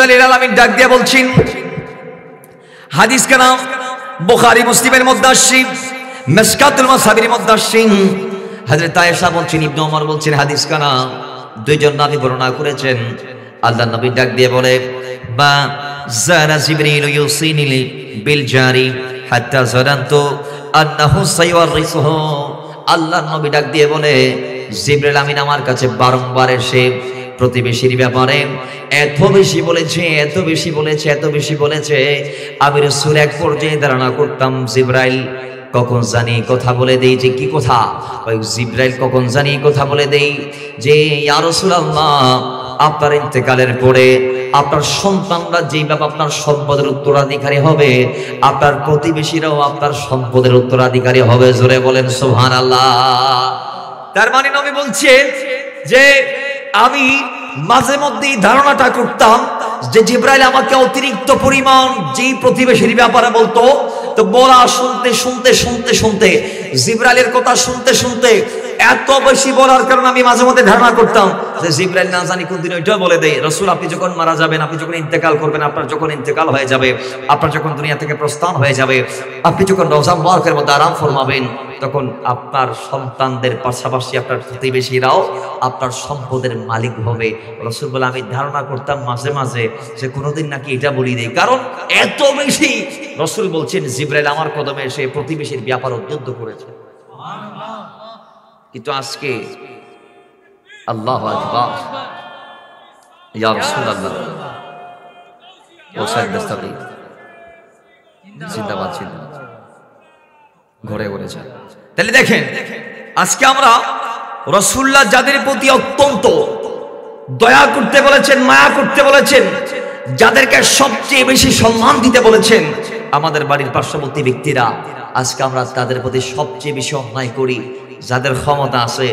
রহমাতুল আলামিন ডাক দিয়ে বলছেন, হাদিস কানা বুখারী মুসলিমের মধ্যে আসছে, মিশকাতুল মাসাবির মধ্যে আসছে। হযরত আয়েশা বলছেন, ইবনে ওমর বলছেন, হাদিস কানা দুইজন নবী বর্ণনা করেছেন। আল্লাহর নবী ডাক দিয়ে বলে, বা জানা জিবরিল ইউসিনি বিল জারি হাত্তা জানান্তু আন্নাহু সাইওয়ারিসুহু। আল্লাহর নবী ডাক দিয়ে বলে, জিবরিল আমিন আমার কাছে বারংবার এসে প্রতিবেশীর ব্যাপারে এত বেশি বলেছে, এত বেশি বলেছে, এত বেশি বলেছে, আমি রাসূল এক পর্যায়ে ধারণা করতাম জিবরাইল কখন জানি কথা বলে দেই। যে কি কথা? ওই জিবরাইল কখন জানি কথা বলে দেই যে, ইয়া রাসূলুল্লাহ, আপনার ইন্তেকালের পরে আপনার সন্তানরা যেভাবে আপনার সম্পদের উত্তরাধিকারী হবে, আপনার প্রতিবেশীরাও আপনার সম্পদের উত্তরাধিকারী হবে। জোরে বলেন সুবহানাল্লাহ। তার মানে নবী বলছেন যে আমি মাঝে মধ্যেই ধারণাটা করতাম যে জিবরাইল আমাকে অতিরিক্ত পরিমাণ যেই প্রতিবেশীর ব্যাপারে বলতো, তো বলা শুনতে শুনতে শুনতে শুনতে জিবরাইলের কথা শুনতে শুনতে এত বেশি বলার কারণে আমি মাঝে মধ্যে ধারণা করতাম যে জিবরাইল না জানি কোন দিন ওইটা বলে দেয়, রাসূল আপনি যখন মারা যাবেন, আপনি যখন ইন্তেকাল করবেন, আপনার যখন ইন্তেকাল হয়ে যাবে, আপনার যখন দুনিয়া থেকে প্রস্থান হয়ে যাবে, আপনি যখন রওজা মুবারকের মধ্যে আরাম ফরমাবেন, তখন আপনার সন্তানদের পাশাপাশি আপনার প্রতিবেশীরাও আপনার সম্পদের মালিক হবে। রাসূল বলে আমি ধারণা করতাম মাঝে মাঝে যে কোনোদিন নাকি এটা বলি দেয়, কারণ এত বেশি রাসূল বলছেন জিবরাইল আমার কদমে এসে প্রতিবেশীর ব্যাপার উদ্বুদ্ধ করেছে। কিন্তু আজকে আল্লাহু আকবার, ইয়া রাসূলুল্লাহ, ও সাইয়্যিদ জিন্দাবাদ, জিন্দাবাদ, ঘরে ঘরে যায়। তাহলে দেখেন, আজকে আমরা রাসূলুল্লাহ যাদের প্রতি অত্যন্ত দয়া করতে বলেছেন, মায়া করতে বলেছেন, যাদেরকে সবচেয়ে বেশি সম্মান দিতে বলেছেন, আমাদের বাড়ির পার্শ্ববর্তী ব্যক্তিরা, আজকে আমরা তাদের প্রতি সবচেয়ে বেশি অন্যায় করি। যাদের ক্ষমতা আছে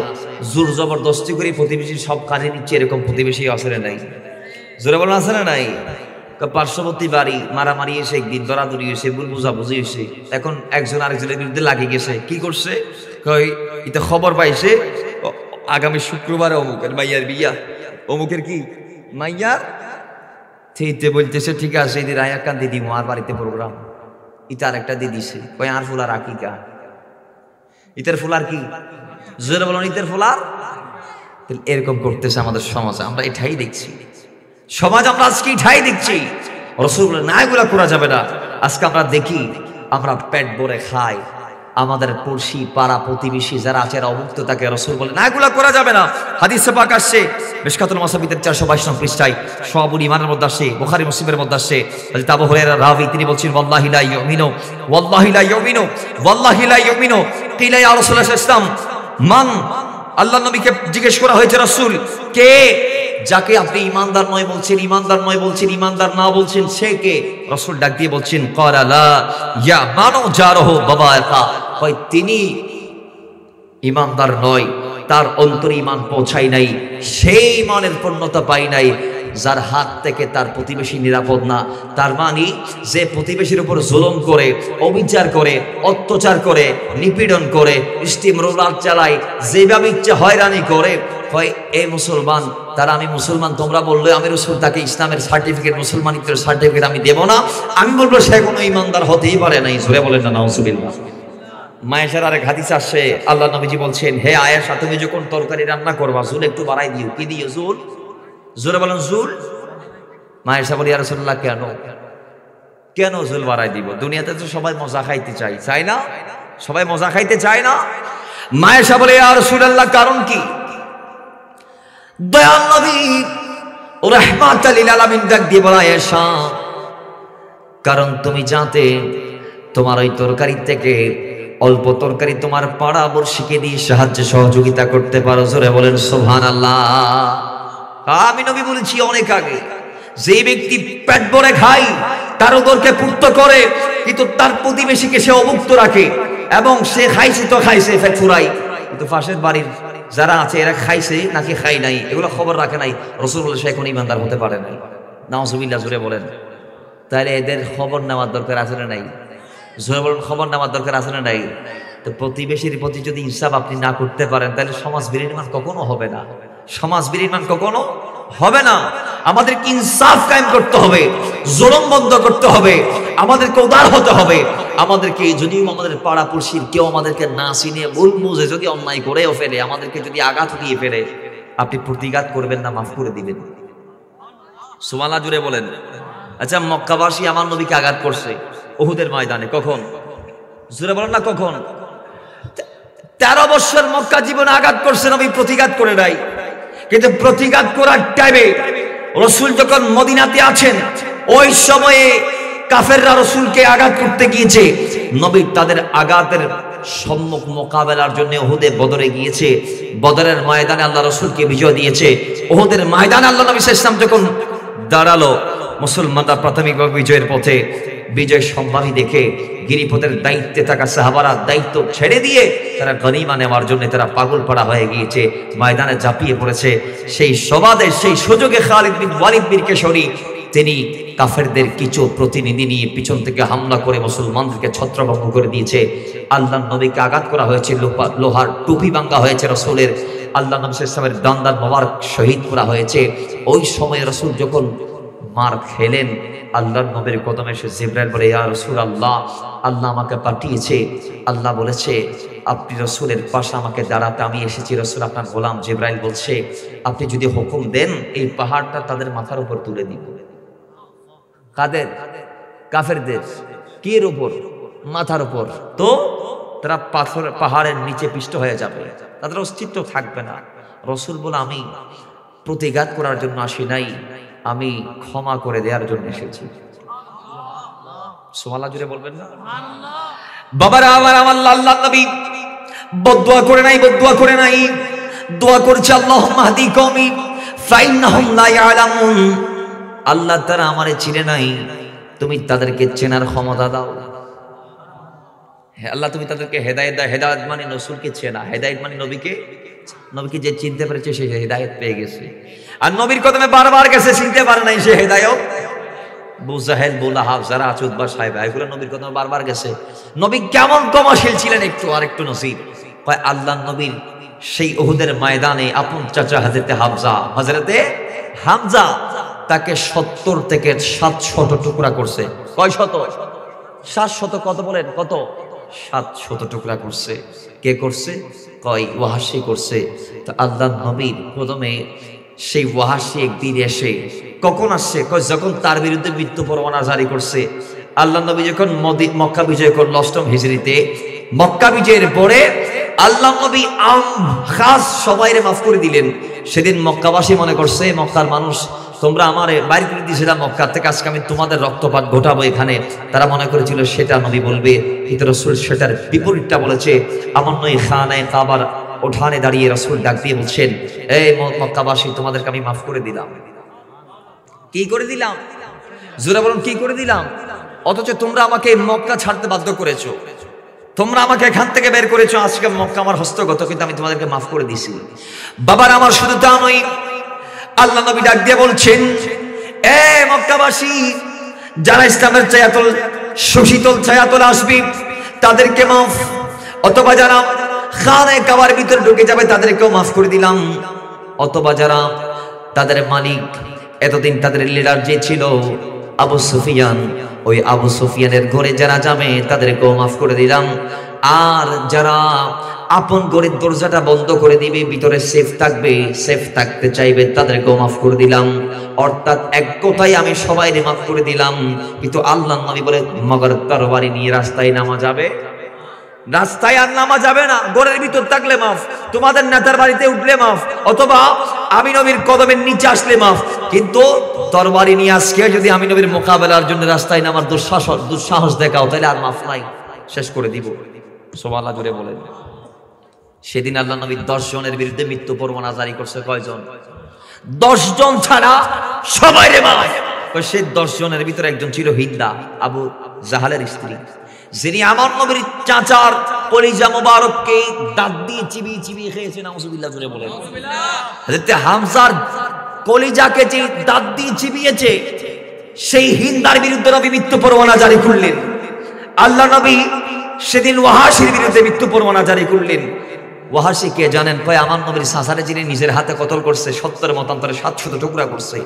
জোর জবরদস্তি করে প্রতিবেশী সব কাজে নিচ্ছে, এরকম প্রতিবেশী আছে না নাই? জোরে বলেন আছে না নাই? পার্শ্ববর্তী বাড়ি মারামারি এসে, একদিন দরাদরি এসে, ভুল বুঝাবুঝি এসে, এখন একজন আরেকজনের বিরুদ্ধে লাগিয়ে গেছে। কি করছে? এটা খবর পাইছে আগামী শুক্রবারে অমুকের মাইয়ার বিয়া, অমুকের কি মাইয়ার সেইতে বলতেছে, ঠিক আছে এদের আয়াকান দিদি মার বাড়িতে প্রোগ্রাম, ইতার একটা দিদিছে, কই আর ফুলার আকিকা, ইতার ফুলার কি, জোরে বলুন ইতার ফুলার। এরকম করতেছে আমাদের সমাজে, আমরা এটাই দেখছি, সমাজ আমরা আজকে এটাই দেখছি। রাসূল বলেন না, এগুলা করা যাবে না। আজকে আমরা দেখি, আমরা পেট ভরে খাই, আমাদের পড়শি পাড়া প্রতিবেশী যারা আছে এরা অভুক্ত থাকে, রাসূল বলেন না, এগুলা করা যাবে না। হাদিসে পাক আসছে মিশকাতুল মাসাবিদের 422 নং পৃষ্ঠায়, সওয়াবুল ঈমানের মধ্যে আসছে, বুখারী মুসলিমের মধ্যে আসছে। হযরত আবু হুরায়রা রাবী, তিনি বলছেন, ওয়াল্লাহি লা ইউমিনু, ওয়াল্লাহি লা ইউমিনু, ওয়াল্লাহি লা ইউমিনু। কিলা ইয়া রাসূলুল্লাহ সাল্লাল্লাহু আলাইহি ওয়াসাল্লাম মান, আল্লাহর নবীকে জিজ্ঞেস করা হয়েছে, রাসূল কে যাকে আপনি ঈমানদার নয় বলছেন, ঈমানদার নয় বলছেন, ঈমানদার না বলছেন, সে কে? রাসূল ডাক দিয়ে বলছেন, ক্বালা লা ইয়ামানু জারহু বাবায়াকা, হয় তিনি ঈমানদার নয়, তার অন্তরে ঈমান পৌঁছায় নাই, সেই ঈমানের পূর্ণতা পায় নাই যার হাত থেকে তার প্রতিবেশী নিরাপদ না। তার মানে যে প্রতিবেশীর উপর জুলুম করে, অবিচার করে, অত্যাচার করে, নিপীড়ন করে, স্টিমরোলার চালায়, যেভাবে ইচ্ছে হয়রানি করে, হয় এই মুসলমান, তারা আমি মুসলমান তোমরা বললে আমি রাসূল তাকে ইসলামের সার্টিফিকেট, মুসলমানিত্বের সার্টিফিকেট আমি দেব না, আমি বলবো সে কোনো ঈমানদার হতেই পারে নাই। জোরে বলেন না নাউজুবিল্লাহ। মায়েশার আরেক হাদিস আসে, আল্লাহ নবীজি বলছেন, হে আয়েশা, তুমি যখন তরকারি রান্না করবা জুল একটু বাড়াই দিও। কি দিও? জুল। জোরে বলেন জুল। মায়েশা বলি, ইয়া রাসূলুল্লাহ, কেন কেন জুল বাড়াই দিব? দুনিয়াতে তো সবাই মজা খাইতে চায়, চায় না? সবাই মজা খাইতে চায় না? মায়েশা বলে, ইয়া রাসূলুল্লাহ, কারণ কি? দয়াল নবী রাহমাতাল লিল আলামিন ডাক দিয়ে বলে, আয়েশা, কারণ তুমি জানতে তোমার ওই তরকারি থেকে অল্প তরকারি তোমার পাড়া বর্ষিকে দিয়ে সাহায্য সহযোগিতা করতে পারো। জোরে বলেন সুবহানাল্লাহ। আমি নবী বলেছি অনেক আগে, যে ব্যক্তি পেট ভরে খায়, তার উদরকে পূর্ত করে, কিন্তু তার প্রতিবেশীকে সে অভুক্ত রাখে, এবং সে খাইছে তো খাইছে পেট ফুরাই, কিন্তু পাশের বাড়ির যারা আছে এরা খাইছে নাকি খাই নাই এগুলো খবর রাখে নাই। রাসূল বলে, সে এখন ঈমানদার হতে পারে না। নাউজুবিল্লাহ। জোরে বলেন। তাহলে এদের খবর নেওয়ার দরকার আছে না নাই? জোরে বলেন, খবর নেওয়ার দরকার আছে না নাই? তো প্রতিবেশীর প্রতি যদি হিসাব আপনি না করতে পারেন, তাহলে সমাজ বিনির্মাণ কখনো হবে না, সমাজ বিনির্মাণ কখনো হবে না। আমাদেরকে ইনসাফ কায়েম করতে হবে, জুলুম বন্ধ করতে হবে, আমাদেরকে উদার হতে হবে। আমাদেরকে যদিও আমাদের পাড়াপড়শির কেউ আমাদেরকে না চিনে ভুল বুঝে যদি অন্যায় করেও ফেলে, আমাদেরকে যদি আঘাত দিয়ে ফেলে, আপনি প্রতিঘাত করবেন না, মাফ করে দিবেন। সুবহানাল্লাহ জুড়ে বলেন। আচ্ছা, মক্কাবাসী আমার নবীকে আঘাত করছে উহুদের ময়দানে, কখন? জুড়ে বলেন না কখন? 13 বছর মক্কা জীবনে আঘাত করছে, নবী প্রতিঘাত করে নাই। কিন্তু প্রতিঘাত করার টাইমে রাসূল যখন মদিনাতে আছেন, ওই সময়ে কাফেররা রাসূলকে আঘাত করতে গিয়েছে। নবী তাদের আঘাতের সম্মুখ মোকাবেলার জন্য উহুদে বদরে গিয়েছে। বদরের ময়দানে আল্লাহ রাসূলকে বিজয় দিয়েছে। উহুদের ময়দানে আল্লাহ নবী সাল্লাল্লাহু আলাইহি ওয়াসাল্লাম যখন দাঁড়ালো, মুসলমানরা প্রাথমিকভাবে বিজয়ের পথে, বিজয় সম্ভাবী দেখে গিরিপথের দায়িত্বে থাকা সাহাবারা দায়িত্ব ছেড়ে দিয়ে তারা গনিমা নেওয়ার জন্য তারা পাগল পাড়া হয়ে গিয়েছে, ময়দানে ঝাঁপিয়ে পড়েছে। সেই সবাদে, সেই সুযোগে খালিদ বিন ওয়ালিদ বীর কেশরী তিনি কাফেরদের কিছু প্রতিনিধি নিয়ে পিছন থেকে হামলা করে মুসলমানদেরকে ছত্রভঙ্গ করে দিয়েছে। আল্লাহর নবীকে আঘাত করা হয়েছে, লোহার টুপি ভাঙা হয়েছে রাসূলের, আল্লাহ নবী সাল্লাল্লাহু আলাইহি ওয়াসাল্লামের দান্দার মোবারক শহীদ করা হয়েছে। ওই সময় রাসূল যখন মার খেলেন, আল্লাহর নবীর কদমে এসে জিবরাইল বলে, ইয়া রাসূলুল্লাহ, আল্লাহ আমাকে পাঠিয়েছে, আল্লাহ বলেছে আপনি রাসূলের পাশে আমাকে দাঁড়াতে, আমি এসেছি রাসূল আপনার গোলাম। জিবরাইল বলছে আপনি যদি হুকুম দেন এই পাহাড়টা তাদের মাথার উপর তুলে দিব। কাদের? কাফেরদের। কির উপর? মাথার উপর। তো তারা পাহাড়ের নিচে পিষ্ট হয়ে যাবে, তাদের অস্তিত্ব থাকবে না। রাসূল বলে আমি প্রতিঘাত করার জন্য আসি নাই, আমি ক্ষমা করে দেওয়ার জন্য এসেছি। সুবহানাল্লাহ জুড়ে বলবেন না? বাবারা আমার আল্লাহ নবী বদদুয়া করে নাই, বদদুয়া করে নাই, দোয়া করছে আল্লাহুম্মা হাদি কওমি ফাইন্নাহুম লা ইয়ালামুন। আল্লাহ তারা আমারে চিনে নাই, তুমি তাদেরকে চেনার ক্ষমতা দাও। আল্লাহ তুমি তাদেরকে হেদায়েত দাও। হেদায়েত মানে রাসূলকে চেনা, হেদায়েত মানে নবীকে, নবীকে যে চিনতে পেরেছে সে হেদায়েত পেয়ে গেছে। আর নবীর কদমে বারবার গেছে, চিনতে পারে নাই, সে হেদায়েত। বুজাহেল, বুলাহাব, যারা আচুদবা সাহেব, এগুলো নবীর কদমে বারবার গেছে। নবী কেমন কমাশীল ছিলেন, একটু আর একটু নসিব কয় আল্লাহ নবীর সেই উহুদের ময়দানে আপন চাচা হযরতে হামজা তাকে 70 থেকে 700 টুকরা করছে। কয় শত? 700। কত বলেন? কত? 700 টুকরা করছে। কে করছে? কয় ওয়াহাশী করছে। তো আল্লাহ নবীর কদমে সেই ওয়াহাশী একদিন এসে, কখন আসছে? কয় যখন তার বিরুদ্ধে মৃত্যু পরোয়ানা জারি করছে। আল্লাহ নবী যখন মক্কা বিজয় করল 8ম হিজরিতে, মক্কা বিজয়ের পরে আল্লাহ নবী খাস সবাইরে মাফ করে দিলেন। সেদিন মক্কাবাসী মনে করছে, মক্কার মানুষ তোমরা আমারে বাইরে করে দিয়েছিলাম মক্কা থেকে, আজকে আমি তোমাদের রক্তপাত ঘটাবো এখানে। তারা মনে করেছিল সেটা নবী বলবে, কিন্তু রাসূল সেটার বিপরীতটা বলেছে। আমার নয় খানায়ে কাবার ওঠানে দাঁড়িয়ে রাসূল ডাক দিয়ে বলছেন, এই মক্কাবাসী, তোমাদেরকে আমি মাফ করে দিলাম। কি করে দিলাম? জোরে বলুন, কি করে দিলাম? অথচ তোমরা আমাকে মক্কা ছাড়তে বাধ্য করেছো, তোমরা আমাকে এখান থেকে বের করেছো, আজকে মক্কা আমার হস্তগত, কিন্তু আমি তোমাদেরকে মাফ করে দিছি। বাবার আমার শুধু তা নয়, আল্লাহ নবী ডাক দিয়ে বলছেন, এ মক্কাবাসী, যারা ইসলামের ছায়াতল, সুশীতল ছায়াতলে আসবে তাদেরকে মাফ, অথবা যারা খানায়ে কাবার ভিতরে ঢুকে যাবে তাদেরকেও মাফ করে দিলাম, অথবা যারা তাদের মালিক, এতদিন তাদের লিডার যে ছিল আবু সুফিয়ান, ওই আবু সুফিয়ানের ঘরে যারা যাবে তাদেরকেও মাফ করে দিলাম। আর যারা আপন ঘরের দরজাটা বন্ধ করে দিবে, ভিতরে সেফ থাকবে, সেফ থাকতে চাইবে, তাদেরকেও মাফ করে দিলাম। অর্থাৎ এক কথাই আমি সবাইকে মাফ করে দিলাম। কিন্তু আল্লাহ নবী বলে, মগর তরবারি নিয়ে রাস্তায় নামা যাবে, রাস্তায় আর নামা যাবে না। ঘরের ভিতর থাকলে মাফ, তোমাদের নেতার বাড়িতে উঠলে মাফ, অথবা আমি নবীর কদমের নিচে আসলে মাফ। কিন্তু তরবারি নিয়ে আজকে যদি আমি নবীর মোকাবেলার জন্য রাস্তায় নামার দুঃসাহস দেখাও, তাহলে আর মাফ নাই, শেষ করে দিব। সুবহানাল্লাহ জুড়ে বলেন। সেদিন আল্লাহ নবী 10 জনের বিরুদ্ধে মৃত্যু পরোয়ানা জারি করছে। কয়জন? 10 জন ছাড়া সবাই রে মাফ। সেই 10 জনের ভিতরে একজন ছিল হিন্দা, আবু জাহালের স্ত্রী, যিনি আমার নবীর চাচার কলিজা মোবারককে দাঁত দিয়ে চিবিয়ে চিবিয়ে খেয়েছে। নাউজুবিল্লাহ জুড়ে বলেন। হযরত হামজার কলিজাকে যে দাঁত দিয়ে চিবিয়েছে, সেই হিন্দার বিরুদ্ধে নবী মৃত্যু পরোয়ানা জারি করলেন। আল্লাহ নবী সেদিন ওয়াহাশীর বিরুদ্ধে মৃত্যু পরোয়ানা জারি করলেন। ওয়াহাশী কে জানেন? কয় আমার নবীর চাচারে যিনি নিজের হাতে কতল করছে, 70 মতান্তরে 700 টুকরা করছে।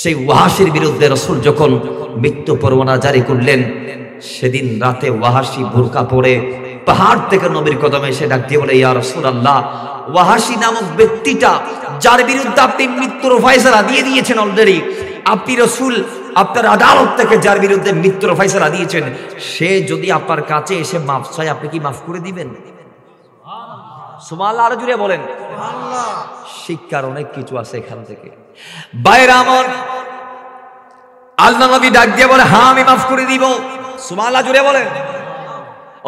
সেই ওয়াহাশির বিরুদ্ধে রাসূল যখন মৃত্যু পরোয়ানা জারি করলেন, সেদিন রাতে ওয়াহাশি বোরকা পরে পাহাড় থেকে নবীর কদমে এসে ডাক দিয়ে বলে, ইয়া রাসূলুল্লাহ, ওয়াহাশি নামক ব্যক্তিটা যার বিরুদ্ধে আপনি মৃত্যুর ফয়সালা দিয়ে দিয়েছেন অলরেডি, আপনি রাসূল আপনার আদালত থেকে যার বিরুদ্ধে মৃত্যুর ফয়সালা দিয়েছেন, সে যদি আপনার কাছে এসে মাফ চায়, আপনি কি মাফ করে দিবেন? সুবহানাল্লাহ, আরো জুড়ে বলেন সুবহানাল্লাহ। শিক্ষার অনেক কিছু আছে এখান থেকে। বাইরে আমার আল্লাহ নবী ডাক দিয়ে বলে, হ্যাঁ আমি মাফ করে দিব। সুবহানাল্লাহ, জুড়ে বলেন।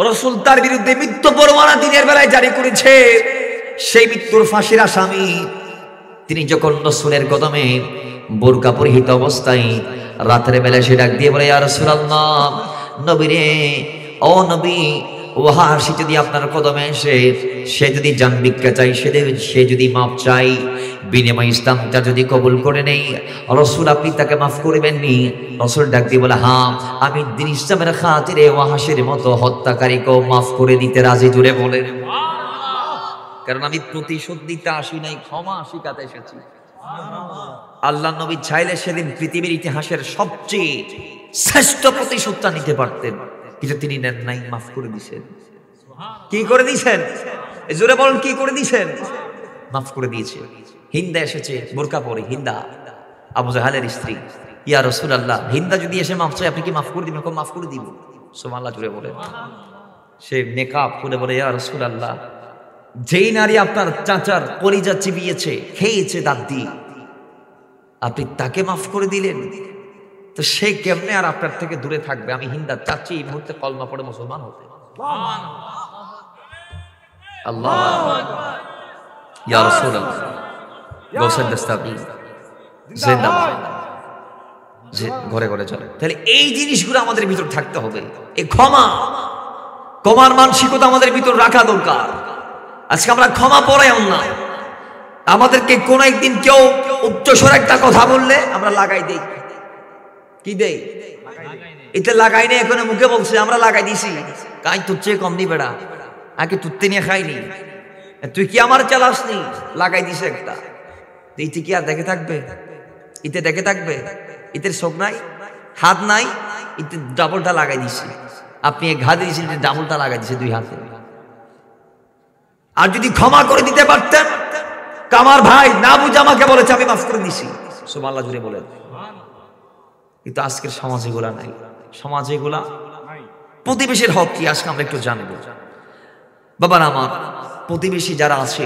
রাসূল তার বিরুদ্ধে মৃত্যু পরোয়ানা দিনের বেলায় জারি করেছে। সেই মৃত্যুর ফাঁসির আসামি তিনি যখন রাসূলের কদমে বোরকা পরিহিত অবস্থায় রাতের বেলায় সে ডাক দিয়ে বলে, ইয়া রাসূলুল্লাহ, নবী রে, ও নবী, ওয়াহাশি যদি আপনার কদমে এসে সে যদি জান ভিক্ষা চাই, সে যদি মাফ চাই, বিনিময় ইসলামটা যদি কবুল করে নেই, রাসূল আপনি তাকে মাফ করবেন নি? রাসূল ডাক দিয়ে বলে, হ্যাঁ আমি দ্বীন ইসলামের খাতিরে ওয়াহাশির মতো হত্যাকারীকেও মাফ করে দিতে রাজি। জুড়ে বলে, কারণ আমি প্রতিশোধ দিতে আসি নাই, ক্ষমা শিখাতে এসেছি। আল্লাহ নবী চাইলে সেদিন পৃথিবীর ইতিহাসের সবচেয়ে শ্রেষ্ঠ প্রতিশোধটা নিতে পারতেন, কিন্তু তিনি নেন নাই, মাফ করে দিয়েছেন। কি করে দিয়েছেন? জোরে বলেন, কি করে দিয়েছেন? মাফ করে দিয়েছে। হিন্দা এসেছে বোরকা পরে, হিন্দা আবু জাহালের স্ত্রী, ইয়া রাসূলুল্লাহ, হিন্দা যদি এসে মাফ চায় আপনি কি মাফ করে দিবেন? মাফ করে দিব। সুবহানাল্লাহ, জোরে বলেন। সে মেকআপ করে বলে, ইয়া রাসূলুল্লাহ, যেই নারী আপনার চাচার কলিজা চিবিয়েছে, খেয়েছে দাঁত দিয়ে, আপনি তাকে মাফ করে দিলেন, তো সে কেমনে আর আপনার থেকে দূরে থাকবে? আমি হিন্দা চাচ্ছি এই মুহূর্তে কলমা পড়ে মুসলমান হতে। আল্লাহ, ইয়া রাসূলুল্লাহ, গোসেন দস্তাবি জিন্দাবাদ, যে ঘরে ঘরে চলে। তাহলে এই জিনিসগুলো আমাদের ভিতর থাকতে হবে। এই ক্ষমার মানসিকতা আমাদের ভিতর রাখা দরকার। আজকে আমরা ক্ষমা পরায়ণ না। আমাদেরকে কোন একদিন কেউ উচ্চস্বর একটা কথা বললে আমরা লাগাই দেই। কি দেই? এটা লাগাই নেই, এখন মুখে বলছে, আমরা লাগাই দিছি। কাই তোর চেয়ে কম নি বেড়া, আগে তুত্তে নিয়ে খাইনি, তুই কি আমার চালাসনি? লাগাই দিছে একটা। ইতে কি আর দেখে থাকবে? ইতে দেখে থাকবে? ইতের চোখ নাই, হাত নাই, ইতে ডাবলটা লাগাই দিছি। আপনি এক হাতে দিয়েছিলেন, ডাবলটা লাগাই দিছে দুই হাতে। আর যদি ক্ষমা করে দিতে পারতেন, আমার ভাই না বুঝে আমাকে বলেছে, আমি মাফ করে দিছি। সুবহানাল্লাহ, জুড়ে বলেন। কিন্তু আজকের সমাজ এগুলা নাই। সমাজ এগুলা প্রতিবেশীর হক কি আজকে আমরা একটু জানব। বাবার আমার, প্রতিবেশী যারা আছে,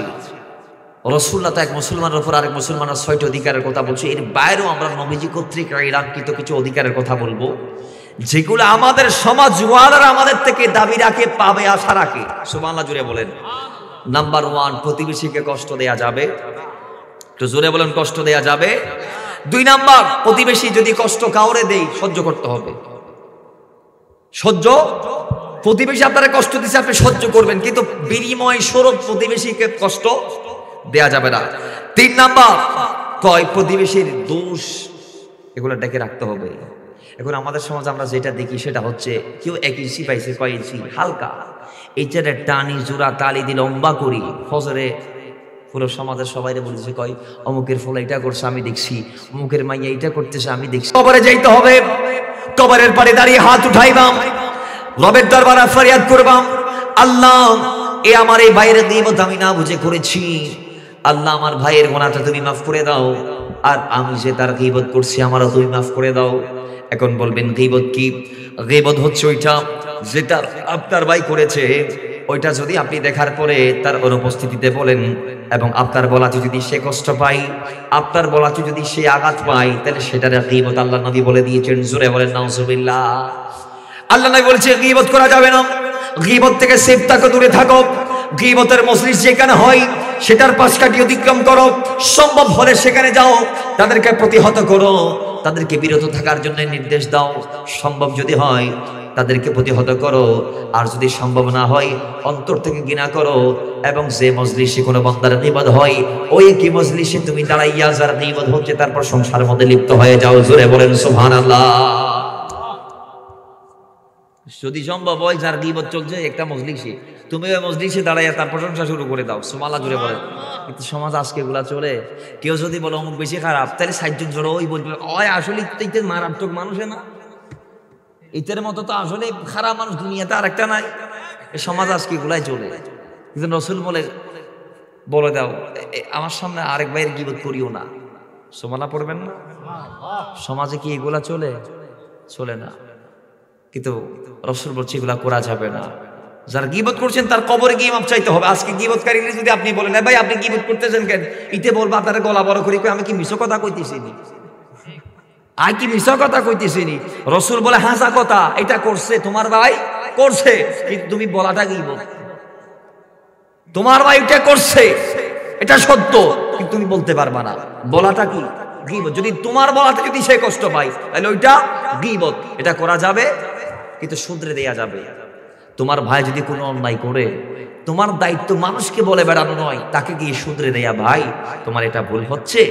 রাসূলুল্লাহ তো এক মুসলমানের উপর আরেক মুসলমানের 6টি অধিকারের কথা বলছে। এর বাইরেও আমরা নবীজি কর্তৃক এলানকৃত কিছু অধিকারের কথা বলবো, যেগুলো আমাদের সমাজ ওয়ালারা আমাদের থেকে দাবি রাখে, পাবে, আশা রাখে। সুবহানাল্লাহ, জুড়ে বলেন। নাম্বার 1, প্রতিবেশীকে কষ্ট দেয়া যাবে। একটু জোরে বলেন, কষ্ট দেয়া যাবে। 2 নাম্বার, প্রতিবেশী যদি কষ্ট কাউরে দেয়, সহ্য করতে হবে। সহ্য, প্রতিবেশী আপনারা কষ্ট দিচ্ছে, আপনি সহ্য করবেন, কিন্তু বিনিময় স্বরূপ প্রতিবেশীকে কষ্ট দেয়া যাবে না। 3 নাম্বার, প্রতিবেশীর দোষ এগুলো ডেকে রাখতে হবে। এখন আমাদের সমাজ আমরা যেটা দেখি সেটা হচ্ছে, কেউ 1 ইঞ্চি পাইছে, কয় ইঞ্চি, হালকা, এইটারে টানি জোড়া তালি দিয়ে লম্বা করি, ফজরে পুরো সমাজের সবাই বলতেছে, কয় অমুকের ফল এটা করছে আমি দেখছি, অমুকের মাইয়া এটা করতেছে আমি দেখছি। কবরে যাইতে হবে, কবরের পারে দাঁড়িয়ে হাত উঠাইবাম, রবের দরবারে ফরিয়াদ করবাম, আল্লাহ এ আমার এই ভাইয়ের গীবত আমি না বুঝে করেছি, আল্লাহ আমার ভাইয়ের গুনাহটা তুমি মাফ করে দাও, আর আমি যে তার গীবত করছি আমারও তুমি মাফ করে দাও। এখন বলবেন গীবত কি? গীবত হচ্ছে ওইটা যেটা আপনার ভাই করেছে, ওইটা যদি আপনি দেখার পরে তার অনুপস্থিতিতে বলেন, এবং আপনার বলাতে যদি সে কষ্ট পায়, আপনার বলাতে যদি সে আঘাত পায়, তাহলে সেটার গীবত আল্লাহ নবী বলে দিয়েছেন। জোরে বলেন নাউজুবিল্লাহ। আল্লাহ নবী বলেছে গীবত করা যাবে না, গীবত থেকে সেফ থাকো, দূরে থাকো। গীবতের মজলিস যেখানে হয় সেটার পাশ কাটিয়ে অতিক্রম করো, সম্ভব হলে সেখানে যাও, তাদেরকে প্রতিহত করো, তাদেরকে বিরত থাকার জন্য নির্দেশ দাও। সম্ভব যদি হয় তাদেরকে প্রতিহত করো, আর যদি সম্ভব না হয় অন্তর থেকে ঘৃণা করো। এবং যে মজলিসে কোনো বান্দার গীবত হয়, ওই কি মজলিসে তুমি দাঁড়াইয়া যার গীবত হচ্ছে তার প্রশংসার মধ্যে লিপ্ত হয়ে যাও। জোরে বলেন সুবহানাল্লাহ। যদি সম্ভব হয় যার গীবত চলছে একটা মজলিসে, তুমি ওই মজলিসে দাঁড়াইয়া তার প্রশংসা শুরু করে দাও, সুবহানাল্লাহ জুড়ে বলে। কিন্তু সমাজ আজকে এগুলা চলে। কেউ যদি বলে অমুক বেশি খারাপ, তাহলে 60 জন জোড়ো ওই বলবে ওই আসলে ইতের মারাত্মক মানুষে না, ইতের মতো তো আসলে খারাপ মানুষ দুনিয়াতে আর একটা নাই। এই সমাজ আজকে এগুলাই চলে। কিন্তু রসুল বলে দাও আমার সামনে আরেক ভাইয়ের গীবত করিও না, সুবহানাল্লাহ পড়বেন না। সমাজে কি এগুলা চলে না। কিন্তু রসুল বলছে এগুলা করা যাবে না। যারা গীবত করছেন তার কবরে গিয়ে মাপ চাইতে হবে। আজকে গীবতকারী যদি আপনি বলেন ভাই আপনি গীবত করতেছেন কেন, ইতে বলবো আপনারা গলা বড় করি আমি কি মিছো কথা কইতেছি নি, আই কি মিছো কথা কইতেছি নি। রসুল বলে হাসা কথা, এটা করছে তোমার ভাই করছে, কিন্তু তুমি বলাটা গীবত। তোমার ভাই এটা করছে এটা সত্য, কিন্তু তুমি বলতে পারবা না, বলাটা কি গীবত। যদি তোমার বলাতে যদি সে কষ্ট পায় তাহলে ওইটা গীবত। এটা করা যাবে কিন্তু শুধরে দেয়া যাবে। তোমার ভাই যদি কোনো অন্যায় করে, তোমার দায়িত্ব মানুষকে বলে বেড়ানো নয়, তাকে গিয়ে শুধরে দেয়া ভাই তোমার এটা ভুল হচ্ছে,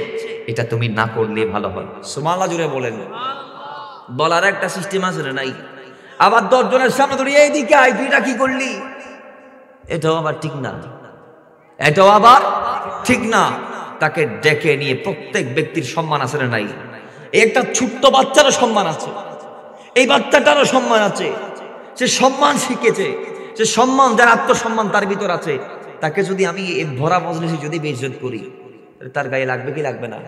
এটা তুমি না করলে ভালো হয়। সুবহানাল্লাহ জুড়ে বলেন। বলার একটা সিস্টেম আছে না নাই। আবার 10 জনের সামনে ধরে এইদিকে আই তুই এটা কি করলি, এটাও আবার ঠিক না, এটাও আবার ঠিক না। তাকে ডেকে নিয়ে প্রত্যেক ব্যক্তির সম্মান আছে না নাই। একটা ছোট্ট বাচ্চারও সম্মান আছে, এই বাচ্চাটারও সম্মান আছে। সে সম্মান শিখেছে, সে সম্মান, যার আত্মসম্মান তার ভিতর আছে, তাকে যদি আমি এই ভরা মজলিসে যদি বেইজ্জত করি তার গায়ে লাগবে কি লাগবে না?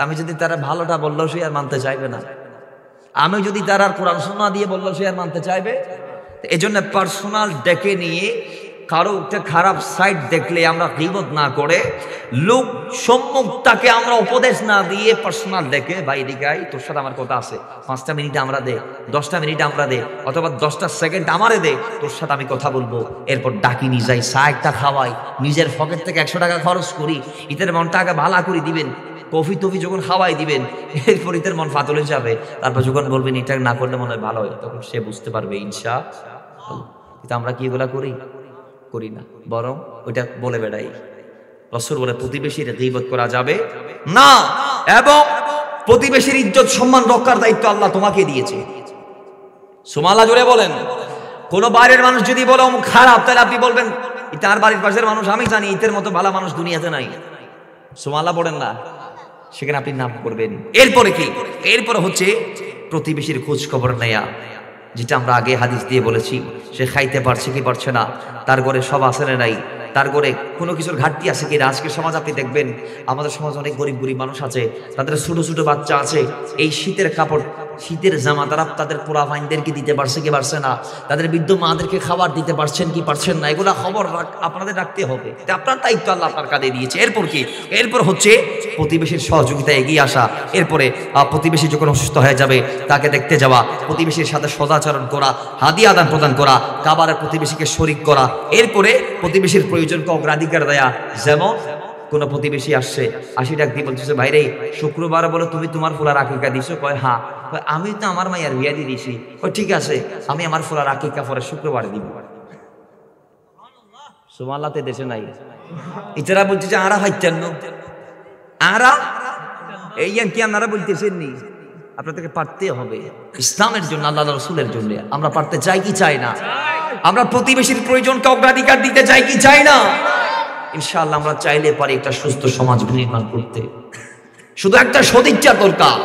আমি যদি তারা ভালোটা বললেও সে আর মানতে চাইবে না। আমি যদি তার আর কোরআন সুন্নাহ দিয়ে বললেও সে আর মানতে চাইবে। এজন্য পার্সোনাল ডেকে নিয়ে কারো একটা খারাপ সাইড দেখলে আমরা গীবত না করে, লোক সম্মুখ তাকে আমরা উপদেশ না দিয়ে পার্সোনাল ডেকে ভাই এদিকে আই, তোর সাথে আমার কথা আছে, 5টা মিনিট আমরা দে, 10টা মিনিট আমরা দে, অথবা 10টা সেকেন্ড আমারে দে, তোর সাথে আমি কথা বলবো। এরপর ডাকি নিয়ে যাই, চাটা খাওয়াই, নিজের পকেট থেকে 100 টাকা খরচ করি, ঈদের মনটা আগে ভালো করে দিবেন, কফি টফি যখন খাওয়াই দিবেন, এরপর ঈদের মন ফাতলে যাবে। তারপর যখন বলবেন এটা না করলে মনে হয় ভালো হয়, তখন সে বুঝতে পারবে ইনশাআল্লাহ। কিন্তু আমরা কি এগুলা করি না, বরং ওইটা বলে বেড়াই। রাসূল বলে প্রতিবেশীর গীবত করা যাবে না, এবং প্রতিবেশীর ইজ্জত সম্মান রক্ষার দায়িত্ব আল্লাহ তোমাকে দিয়েছে। সুবহানাল্লাহ জোরে বলেন। কোন বাইরের মানুষ যদি বলে অমুক খারাপ, তাহলে আপনি বলবেন তার বাড়ির পাশের মানুষ আমি জানি ইতের মতো ভালো মানুষ দুনিয়াতে নাই। সুবহানাল্লাহ পড়েন না, সেখানে আপনি নাম করবেন। এরপরে কি? এরপরে হচ্ছে প্রতিবেশীর খোঁজ খবর নেয়া, যেটা আমরা আগে হাদিস দিয়ে বলেছি। সে খাইতে পারছে কি পারছে না, তার ঘরে সব আছে না নাই, তার ঘরে কোনো কিছুর ঘাটতি আছে কিনা। আজকের সমাজ আপনি দেখবেন, আমাদের সমাজে অনেক গরিব মানুষ আছে, তাদের ছোট ছোট বাচ্চা আছে, এই শীতের কাপড় শীতের জামা তারা তাদের পোড়া ভাইনদেরকে দিতে পারছে কি পারছে না, তাদের বৃদ্ধ মাদেরকে খাবার দিতে পারছেন কি পারছেন না, এগুলা খবর আপনাদের রাখতে হবে। আপনার দায়িত্ব আল্লাহ আপনার কাঁধে দিয়েছে। এরপর কি? এরপর হচ্ছে প্রতিবেশীর সহযোগিতা এগিয়ে আসা। এরপরে প্রতিবেশী যখন অসুস্থ হয়ে যাবে তাকে দেখতে যাওয়া, প্রতিবেশীর সাথে সদাচরণ করা, হাদিয়া আদান প্রদান করা, কাবারের প্রতিবেশীকে শরিক করা। এরপরে প্রতিবেশীর প্রয়োজনকে অগ্রাধিকার দেয়া। যেমন কোন প্রতিবেশী আসছে, 80 টাকা দিয়ে বলতেছে ভাইরে শুক্রবার বলে তুমি তোমার ফুলার আকিকা দিছো? কয় হ্যাঁ। আমি তো আমার মায়ের বিয়া দিয়ে দিছি। ঠিক আছে, আমি আমার ফুলার আকিকা পরে শুক্রবারে দিব। সুবহানাল্লাহ দেশে নাই। ইতারা বলছে যে আরা হাইতেন আরা এই কি আপনারা বলতেছেন নি? আপনাদেরকে পারতে হবে ইসলামের জন্য, আল্লাহ রাসূলের জন্য। আমরা পারতে চাই কি চাই না? আমরা প্রতিবেশীর প্রয়োজনকে অগ্রাধিকার দিতে চাই কি চাই না? ইনশাআল্লাহ আমরা চাইলে পারি একটা সুস্থ সমাজ নির্মাণ করতে। শুধু একটা সৎ ইচ্ছার দরকার,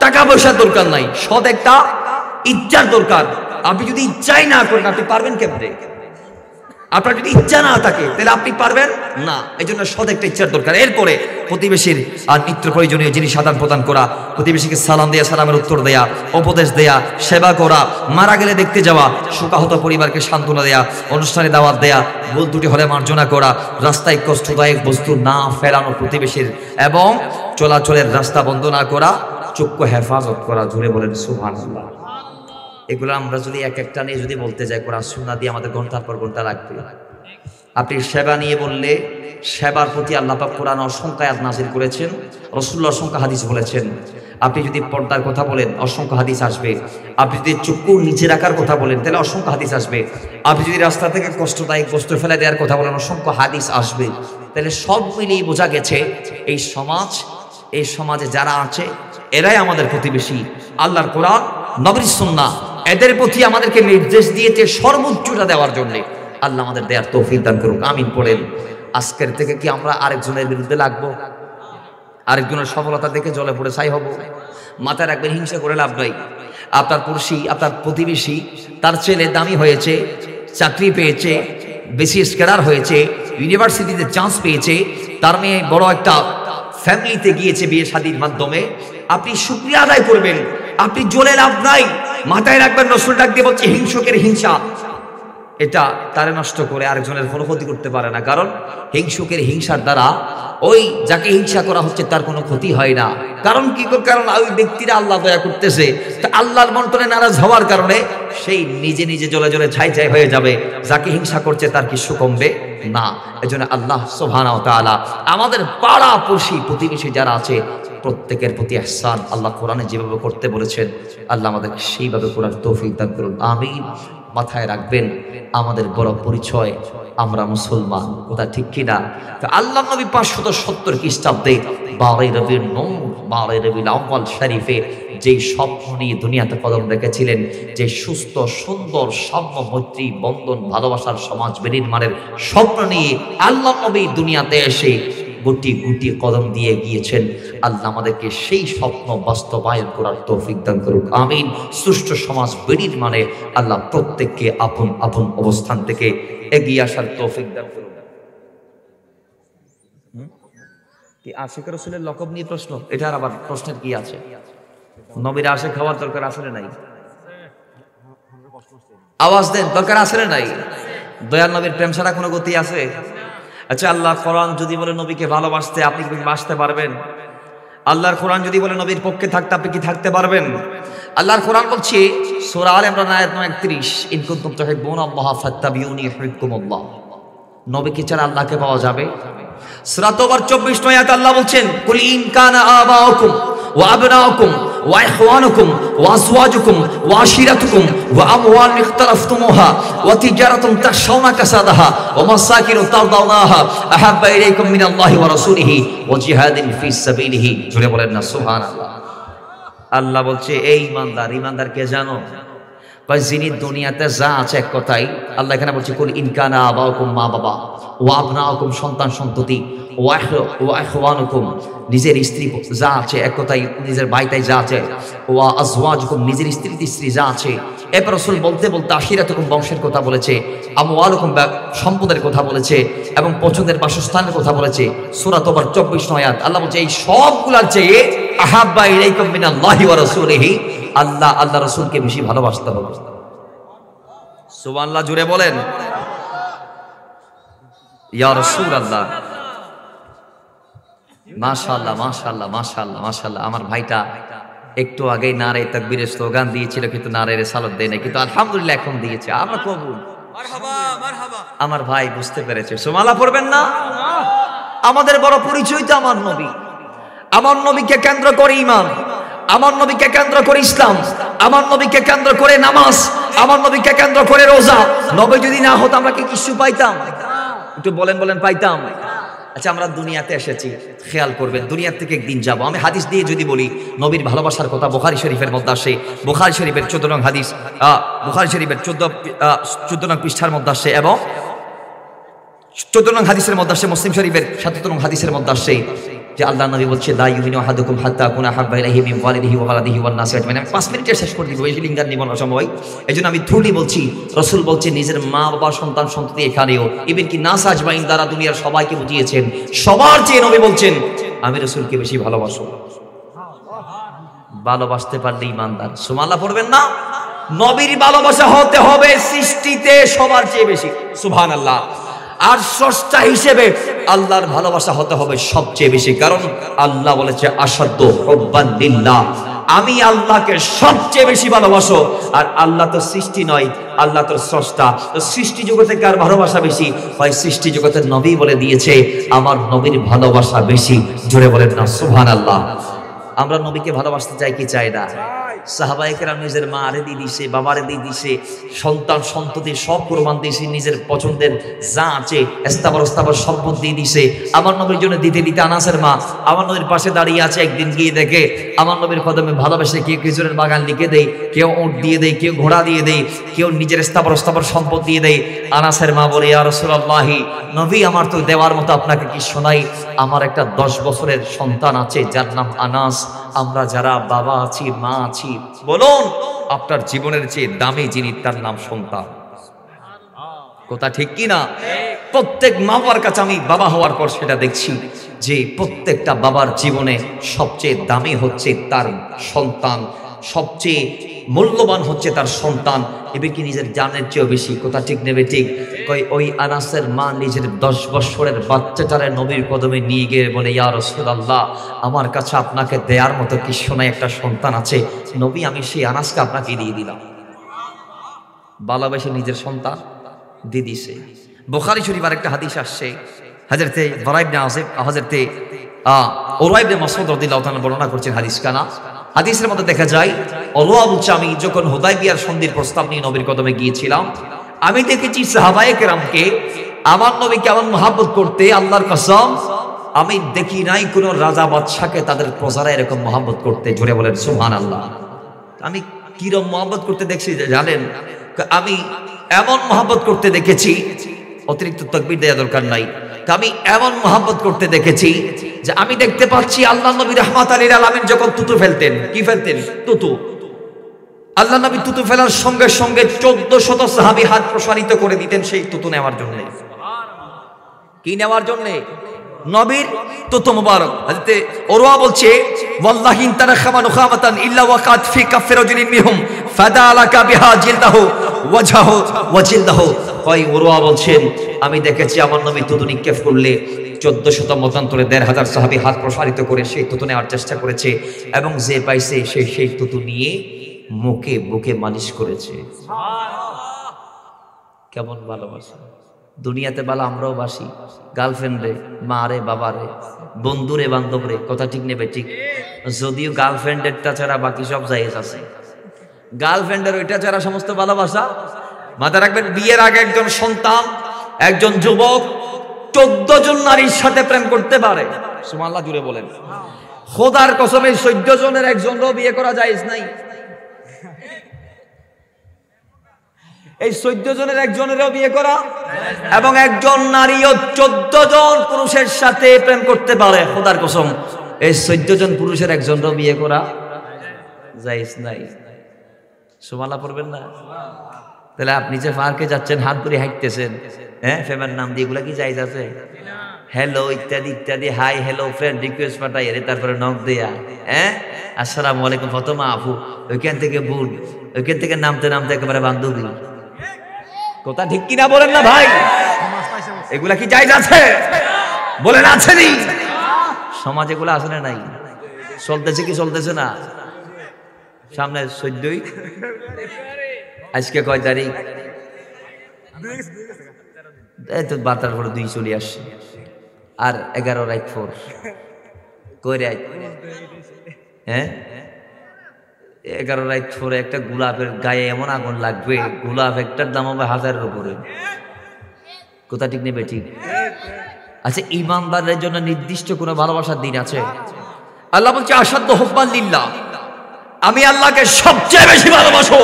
টাকা পয়সার দরকার নাই, সৎ একটা ইচ্ছার দরকার। আপনি যদি ইচ্ছাই না করেন আপনি পারবেন কেমনে? আপনার যদি ইচ্ছা না থাকে তাহলে আপনি পারবেন না। এই জন্য সৎ একটা ইচ্ছার দরকার। এরপরে প্রতিবেশীর আর নিত্য প্রয়োজনীয় জিনিস আদান প্রদান করা, প্রতিবেশীকে সালাম দেয়া, সালামের উত্তর দেয়া, উপদেশ দেয়া, সেবা করা, মারা গেলে দেখতে যাওয়া, শোকাহত পরিবারকে সান্ত্বনা দেয়া, অনুষ্ঠানে দাওয়াত দেয়া, ভুল ত্রুটি হলে মার্জনা করা, রাস্তায় কষ্টদায়ক বস্তু না ফেলানো প্রতিবেশীর, এবং চলাচলের রাস্তা বন্ধ না করা, চক্ষু হেফাজত করা। জোরে বলেন সুবহানাল্লাহ। এগুলো আমরা যদি এক একটা নিয়ে যদি বলতে যাই, কোরআন সুন্নাহ দিয়ে আমাদের ঘন্টার পর ঘন্টা লাগবে। আপনি সেবা নিয়ে বললে, সেবার প্রতি আল্লাহ পাক কোরআন অসংখ্য আয়াত নাযিল করেছেন, রাসূলুল্লাহ অসংখ্য হাদিস বলেছেন। আপনি যদি পর্দার কথা বলেন অসংখ্য হাদিস আসবে। আপনি যদি চক্ষু নিচে রাখার কথা বলেন তাহলে অসংখ্য হাদিস আসবে। আপনি যদি রাস্তা থেকে কষ্টদায়ক বস্তু ফেলে দেওয়ার কথা বলেন অসংখ্য হাদিস আসবে। তাহলে সব মিলিয়ে বোঝা গেছে এই সমাজে যারা আছে এরাই আমাদের প্রতিবেশী। আল্লাহর কোরআন, নবীর সুন্নাহ এদের প্রতি আমাদেরকে নির্দেশ দিয়েছে সর্বোচ্চটা দেওয়ার জন্য। আল্লাহ আমাদের দেয়ার তৌফিক দান করুক, আমিন পড়েন। আজকের থেকে কি আমরা আরেকজনের বিরুদ্ধে লাগবো? আরেকজনের সফলতা দেখে জলে পড়ে ছাই হব? মাথায় রাখবেন, হিংসা করে লাভ নাই। আপনার পড়শি, আপনার প্রতিবেশী, তার ছেলে দামি হয়েছে, চাকরি পেয়েছে, বিসিএস ক্যাডার হয়েছে, ইউনিভার্সিটিতে চান্স পেয়েছে, তার মেয়ে বড় একটা ফ্যামিলিতে গিয়েছে বিয়ে শাদীর মাধ্যমে, আপনি শুকরিয়া আদায় করবেন। আপনি জ্বলে লাভ নাই। মাথায় রাখবেন, রাসূল ডাক দিয়ে বলছে হিংসুকের হিংসা এটা তারে নষ্ট করে আরেকজনের কোনো ক্ষতি করতে পারে না। কারণ হিংসুকের হিংসার দ্বারা ওই যাকে হিংসা করা হচ্ছে তার কোনো ক্ষতি হয় না। কারণ কি? কারণ ওই ব্যক্তিরা আল্লাহ দয়া করতেছে, তা আল্লাহর মন্ত্রণে নারাজ হওয়ার কারণে সেই নিজে নিজে জ্বলে জ্বলে ছাই ছাই হয়ে যাবে। যাকে হিংসা করছে তার কিছু কমবে না। এজন্য আল্লাহ সুবহানাহু ওয়া তাআলা আমাদের পাড়া পড়শি প্রতিবেশী যারা আছে প্রত্যেকের প্রতি ইহসান আল্লাহ কোরআনে যেভাবে করতে বলেছেন, আল্লাহ আমাদের সেইভাবে করার তৌফিক দান করুন, আমিন। মাথায় রাখবেন, আমাদের বড় পরিচয় আমরা মুসলমান, কথা ঠিক কিনা? আল্লাহ নবী 570 খ্রিস্টাব্দে 12 রবিউল নূর 12 রবিউল আউয়াল শরীফে যেই স্বপ্ন নিয়ে দুনিয়াতে কদম রেখেছিলেন, যে সুস্থ সুন্দর সাম্য মৈত্রী বন্ধন ভালোবাসার সমাজ বিনির্মাণের স্বপ্ন নিয়ে আল্লাহ নবী দুনিয়াতে এসে গুটি গুটি কদম দিয়ে গিয়েছেন, আল্লাহ আমাদেরকে সেই স্বপ্ন বাস্তবায়ন করার তৌফিক দান করুক, আমিন। সুষ্ঠু সমাজ বিনির্মাণে আল্লাহ প্রত্যেককে আপন আপন অবস্থান থেকে এগিয়ে আসার তৌফিক দান করুন। কি আশিক রাসূলের লকব নিয়ে প্রশ্ন? এটার আবার প্রশ্নের কি আছে? নবীর আশিক হওয়ার দরকার আসলে নাই? আওয়াজ দেন, দরকার আসলে নাই? দয়াল নবীর প্রেম ছাড়া কোনো গতি আছে? আচ্ছা, আল্লাহ কোরআন যদি বলে নবীকে ভালোবাসতে, আপনি কি বাসতে পারবেন? আল্লাহর কোরআন যদি বলে নবীর পক্ষে থাকতে, আপনি কি থাকতে পারবেন? আল্লাহর কোরআন বলছে সূরা আলে ইমরান আয়াত 31, ইন কুনতুম তুহিব্বুনাল্লাহ ফাত্তাবিউনি ইউহিব্বুকুমুল্লাহ। নবীকে ছাড়া আল্লাহকে পাওয়া যাবে? সূরা তাওবার 24 আয়াত আল্লাহ বলছেন কুল ইন কানা আবাউকুম ওয়া আবনাউকুম ওয়া ইখওয়ানুকুম ওয়া আজওয়াজুকুম ওয়া আশিরাতুকুম ওয়া আমওয়াল ইখতারাফতুমুহা ওয়া তিজারাতুন তাখশাউনা কাসাদাহা ওয়া মাসাকিনু তারদাউনাহা আহাব্বা ইলাইকুম মিনাল্লাহি ওয়া রাসূলিহি ওয়া জিহাদিন ফি সাবিলিহি। জোরে বলেন না সুবহানাল্লাহ। আল্লাহ বলছে এই ইমানদার, ইমানদার কে জানো? যিনি দুনিয়াতে যা আছে এক কথাই, আল্লাহ এখানে বলছে কুল ইন কানা আবাউকুম, মা বাবা, ওয়া আবনাউকুম সন্তান সন্ততি, ওয়া ইখওয়ানুকুম নিজের স্ত্রী যা আছে এক কথাই, নিজের ভাইটাই যা আছে, ওয়া আজওয়াজুকুম নিজের স্ত্রী স্ত্রী যা আছে। এরপর রাসূল বলতে বলতে আশিরাতুকুম বংশের কথা বলেছে, আমওয়ালুকুম সম্পদের কথা বলেছে, এবং পছন্দের বাসস্থানের কথা বলেছে। সূরা তাওবার 24 আয়াত আল্লাহ বলছে এই সবগুলোর চেয়ে আহাব্বা ইলাইকুম মিনাল্লাহি ওয়া রাসূলিহি, আল্লাহ আল্লাহ রাসূলকে বেশি ভালোবাসতে হবে। সুবহানাল্লাহ, জুড়ে বলেন ইয়া রাসূলুল্লাহ। মাশাআল্লাহ মাশাআল্লাহ মাশাআল্লাহ মাশাআল্লাহ। আমার ভাইটা একটু আগেই নারে তাকবীরের স্লোগান দিয়েছিল, কিন্তু নারে রিসালাত দেয় না, কিন্তু আলহামদুলিল্লাহ এখন দিয়েছে। আমরা কবুল, মারহাবা মারহাবা। আমার ভাই বুঝতে পেরেছে। সুবহানাল্লাহ পড়বেন না? আমাদের বড় পরিচয় তো আমার নবী। আমার নবীকে কেন্দ্র করে ঈমান, আমার নবীকে কেন্দ্র করে ইসলাম, আমার নবীকে কেন্দ্র করে নামাজ, আমার নবীকে কেন্দ্র করে রোজা। নবী যদি না হতো আমরা কি কিছু পাইতাম? একটু বলেন বলেন, পাইতাম? আচ্ছা, আমরা দুনিয়াতে এসেছি, খেয়াল করবেন, দুনিয়া থেকে একদিন যাব। আমি হাদিস দিয়ে যদি বলি, নবীর ভালোবাসার কথা বুখারী শরীফের মধ্যে আসে, বুখারী শরীফের 14 নং হাদিস, বুখারী শরীফের 14 নং পৃষ্ঠার মধ্যে আসে, এবং 14 নং হাদিসের মধ্যে আসে, মুসলিম শরীফের 77 নং হাদিসের মধ্যে আসে যে আল্লাহ নবী বলছে লা ইউমিনু আহাদুকুম হাত্তা আকুনা হাব্বা ইলাইহি মিন ওয়ালিদিহি ওয়া ওয়ালাদিহি ওয়ান নাসি আজমাইন। আমি 5 মিনিটে শেষ করে দিব, বেশি লিঙ্গার নিব না সময়, এজন্য আমি থ্রুলি বলছি। রাসূল বলছে নিজের মা বাবা সন্তান সন্ততি এখানেও, ইভেন কি নাস আজমাইন দ্বারা দুনিয়ার সবাইকে বুঝিয়েছেন, সবার চেয়ে নবী বলছেন আমি রাসূলকে বেশি ভালোবাসি। ভালোবাসতে পারলে ঈমানদার। সুবহানাল্লাহ পড়বেন না? নবীর ভালোবাসা হতে হবে সৃষ্টিতে সবার চেয়ে বেশি। সুবহানাল্লাহ। আর স্রষ্টা হিসেবে আল্লাহর ভালোবাসা হতে হবে সবচেয়ে বেশি, কারণ আল্লাহ বলেছে আশাদ্দু হুব্বান লিল্লাহ, আমি আল্লাহকে সবচেয়ে বেশি ভালোবাসো। আর আল্লাহ তো সৃষ্টি নয়, আল্লাহ তো স্রষ্টা। তো সৃষ্টি জগতে কার ভালোবাসা বেশি? হয় সৃষ্টি জগতের নবী বলে দিয়েছে আমার নবীর ভালোবাসা বেশি। জোরে বলেন না সুবহানাল্লাহ। আমরা নবীকে ভালোবাসতে চাই কি চাই না? সাহাবায়ে কেরাম নিজের মা রে দিয়ে দিছে, বাবারে দিয়ে দিছে, সন্তান সন্ততি সব কুরবান দিয়েছে, নিজের পছন্দের যা আছে ইস্তাবার ইস্তাবার সম্পদ দিয়ে দিছে আমার নবীর জন্য। দিতে দিতে আনাসের মা আমার নবীর পাশে দাঁড়িয়ে আছে, একদিন গিয়ে দেখে আমার নবীর কদমে ভালোবাসে কেউ খেজুরের বাগান লিখে দেয়, কেউ উট দিয়ে দেয়, কেউ ঘোড়া দিয়ে দেয়, কেউ নিজের স্থাবর সম্পদ দিয়ে দেয়। আনাসের মা বলে, ইয়া রাসূলুল্লাহ, নবী আমার তো দেওয়ার মতো আপনাকে কি শোনাই, আমার একটা 10 বছরের সন্তান আছে যার নাম আনাস। আমরা যারা বাবা আছি, মা আছি, বলুন আপনার জীবনের চেয়ে দামি যিনি, তার নাম সন্তান। কথা ঠিক কি না? প্রত্যেক মা বাবার কাছে আমি বাবা হওয়ার পর সেটা দেখছি যে প্রত্যেকটা বাবার জীবনে সবচেয়ে দামি হচ্ছে তার সন্তান, সবচেয়ে মূল্যবান হচ্ছে তার সন্তান, এবে কি নিজের জানের চেয়েও বেশি। কথা ঠিক নেবে ঠিক? ওই আনাসের মা নিজের 10 বছরের বাচ্চাটারে নবীর কদমে নিয়ে গিয়ে বলে, ইয়া রাসূলুল্লাহ, আমার কাছে আপনাকে দেয়ার মতো কি শোনায় একটা সন্তান আছে নবী, আমি সেই আনাসকে আপনাকে দিয়ে দিলাম। ভালোবেসে নিজের সন্তান দিয়ে দিছে। বুখারী শরীফ আরেকটা হাদিস আসছে, হযরতে বারা ইবনে আযিব, হযরতে উরওয়া ইবনে মাসউদ রাদিয়াল্লাহু তাআলা বর্ণনা করছেন হাদিস কানা। হাদিসের মধ্যে দেখা যায়, উরওয়া বলছে, আমি যখন হুদায়বিয়ার সন্ধির প্রস্তাব নিয়ে নবীর কদমে গিয়েছিলাম, আমি দেখেছি সাহাবায়ে কেরামকে আমার নবী কেমন মহব্বত করতে, আল্লাহর কসম আমি দেখি নাই কোন রাজা বাদশাকে তাদের প্রজারা এরকম মহব্বত করতে। জোরে বলেন সুবহানাল্লাহ। আমি কিরম মহব্বত করতে দেখছি জানেন? আমি এমন মহব্বত করতে দেখেছি, অতিরিক্ত তাকবীর দেওয়া দরকার নাই, আমি এমন মহব্বত করতে দেখেছি যে আমি দেখতে পাচ্ছি আল্লাহ নবী রাহমাতাল লিল আলামিন যখন তুতু ফেলতেন, কি ফেলতেন? তুতু। আল্লাহ নবী তুতু ফেলার সঙ্গে সঙ্গে 1400 সাহাবী হাত প্রসারিত করে দিতেন সেই তুতু নেওয়ার জন্য। কি নেওয়ার জন্য? নবীর তুতু মুবারক। হযরতে উরওয়া বলছে, ওয়াল্লাহি ইন তারাখামা নুখামাতান ইল্লা ওয়াকাত ফি কাফি রাজুলিন মিনহুম ফাদালাকা বিহা জিলদাহু ওয়াজহাহু ওয়া জিলদাহু। কই উরওয়া বলছেন, আমি দেখেছি আমার নবী তুতু নিক্ষেপ করলে 1400 মতান্তরে 1500 সাহাবী হাত প্রসারিত করে সেই তুতু নেওয়ার চেষ্টা করেছে, এবং যে পাইছে সেই তুতু নিয়ে মুখে বুকে মালিশ করেছে। কেমন ভালোবাসা! দুনিয়াতে বালা আমরাও বাসি, গার্লফ্রেন্ডে, মা রে, বাবা রে, বন্ধুরে, বান্ধবরে। কথা ঠিক নেবে ঠিক? যদিও গার্লফ্রেন্ডেরটা ছাড়া বাকি সব জায়েজ আছে, গার্লফ্রেন্ডের ওইটা ছাড়া সমস্ত ভালোবাসা। মাথা রাখবেন, বিয়ের আগে একজন সন্তান, একজন যুবক 14 জন নারীর সাথে প্রেম করতে পারে। সুবহানাল্লাহ জুড়ে বলেন। খোদার কসমে 14 জনের একজনও বিয়ে করা জায়েজ নাই। এই 14 জনের একজনেরও বিয়ে করা, এবং একজন নারীও 14 জন পুরুষের সাথে প্রেম করতে পারে। খোদার কসম, এই 14 জন পুরুষের একজনেরও বিয়ে করা জায়েজ নাই। সুবহানাল্লাহ পড়বেন না? তাহলে আপনি যে পার্কে যাচ্ছেন, হাত ধরে হাঁটতেছেন, হ্যাঁ, ফেমার নাম দিয়ে, এগুলা কি জায়েজ আছে? হ্যালো ইত্যাদি ইত্যাদি, হাই হ্যালো ফ্রেন্ড রিকোয়েস্ট পাঠাই, এর তারপরে নক দেয়া, হ্যাঁ, আসসালামু আলাইকুম ফাতেমা আপু, ওইখান থেকে ভুল, ওইখান থেকে নামতে নামতে একেবারে বান্ধবী। কথা ঠিক কিনা বলেন না ভাই? এগুলা কি জায়েজ আছে? বলেন আছে নি? সমাজ এগুলা আছে না নাই? চলতেছে কি চলতেছে না? সামনে 14ই, আজকে কয় তারিখ? এই তো 12টার পরে 2 চলে আসছে, আর 11 রাত 4 কই রাত, হ্যাঁ, 11 রাত 4 একটা গোলাপের গায়ে এমন আগুন লাগবে, গোলাপ একটার দাম হবে 1000-এর উপরে। কথা ঠিক নেবে ঠিক? আচ্ছা, ইমানদারের জন্য নির্দিষ্ট কোনো ভালোবাসার দিন আছে? আল্লাহ বলছে, আশাদ্দু হুব্বান লিল্লাহ, আমি আল্লাহকে সবচেয়ে বেশি ভালোবাসো।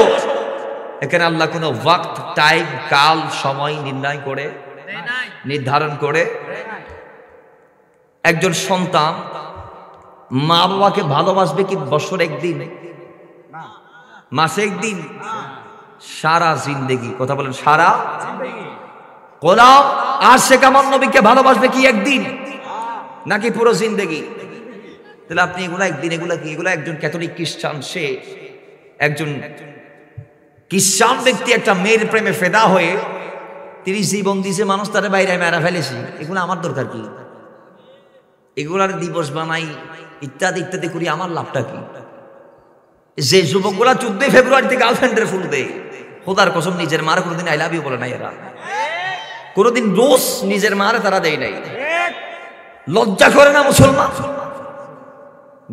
এখানে আল্লাহ কোনো ওয়াক্ত, টাইম, কাল, সময় নির্ণয় করে, নির্ধারণ করে। একজন সন্তান মা বাবাকে ভালোবাসবে কি বছর একদিন, মাসে একদিন, সারা জিন্দেগি? কথা বলেন, সারা গোলাম আশিক আমার নবীকে ভালোবাসবে কি একদিন, নাকি পুরো জিন্দেগি? তাহলে আপনি এগুলা একদিন, এগুলা কি? এগুলা একজন ক্যাথলিক খ্রিস্টান, সে একজন খ্রিস্টান ব্যক্তি একটা মেয়ের প্রেমে ফেদা হয়ে 30 জীবন দিছে, মানুষ তারে বাইরে মেরা ফেলেছি, এগুলো আমার দরকার কি? এগুলার দিবস বানাই ইত্যাদি ইত্যাদি করি, আমার লাভটা কি? যে যুবকগুলা 14 ফেব্রুয়ারিতে গার্লফ্রেন্ডের ফুল দেয়, খোদার কসম নিজের মার কোনোদিন আই লাভ ইউ বলে নাই, এরা কোনোদিন রোজ নিজের মারে তারা দেয় নাই। লজ্জা করে না মুসলমান?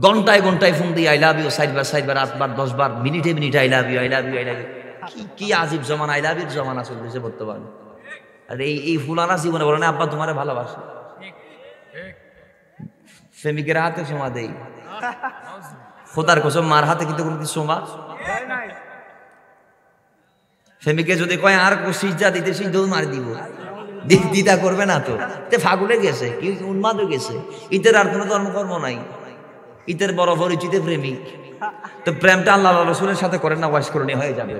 ঘন্টায় ঘন্টায় ফোন দিয়ে আই লাভ ইউ, 7 বার 8 বার 10 বার, মিনিটে মিনিটে I love you, I love you, I love you. কি আজীব জমানা, আই লাভ ইউর জমানা চলতেছে বর্তমানে। আর এই ফুলানা জীবনে বলে না আব্বা তোমারে ভালোবাসে, প্রেমিকের হাতে সোমা দেই। খোদার কসম মার হাতে কিন্তু কোনোদিন সোমা ফেমিকে যদি কয় আর সিজা দিতে সিজদাও মার দিব, দিদা করবে না তো, তে ফাগুলে গেছে, কি উন্মাদও গেছে। ঈদের আর কোনো ধর্মকর্ম নাই, ঈদের বড় পরিচিত প্রেমিক। তো প্রেমটা আল্লাহ রসুলের সাথে করেন না, ওয়াশ করণীয় হয়ে যাবে।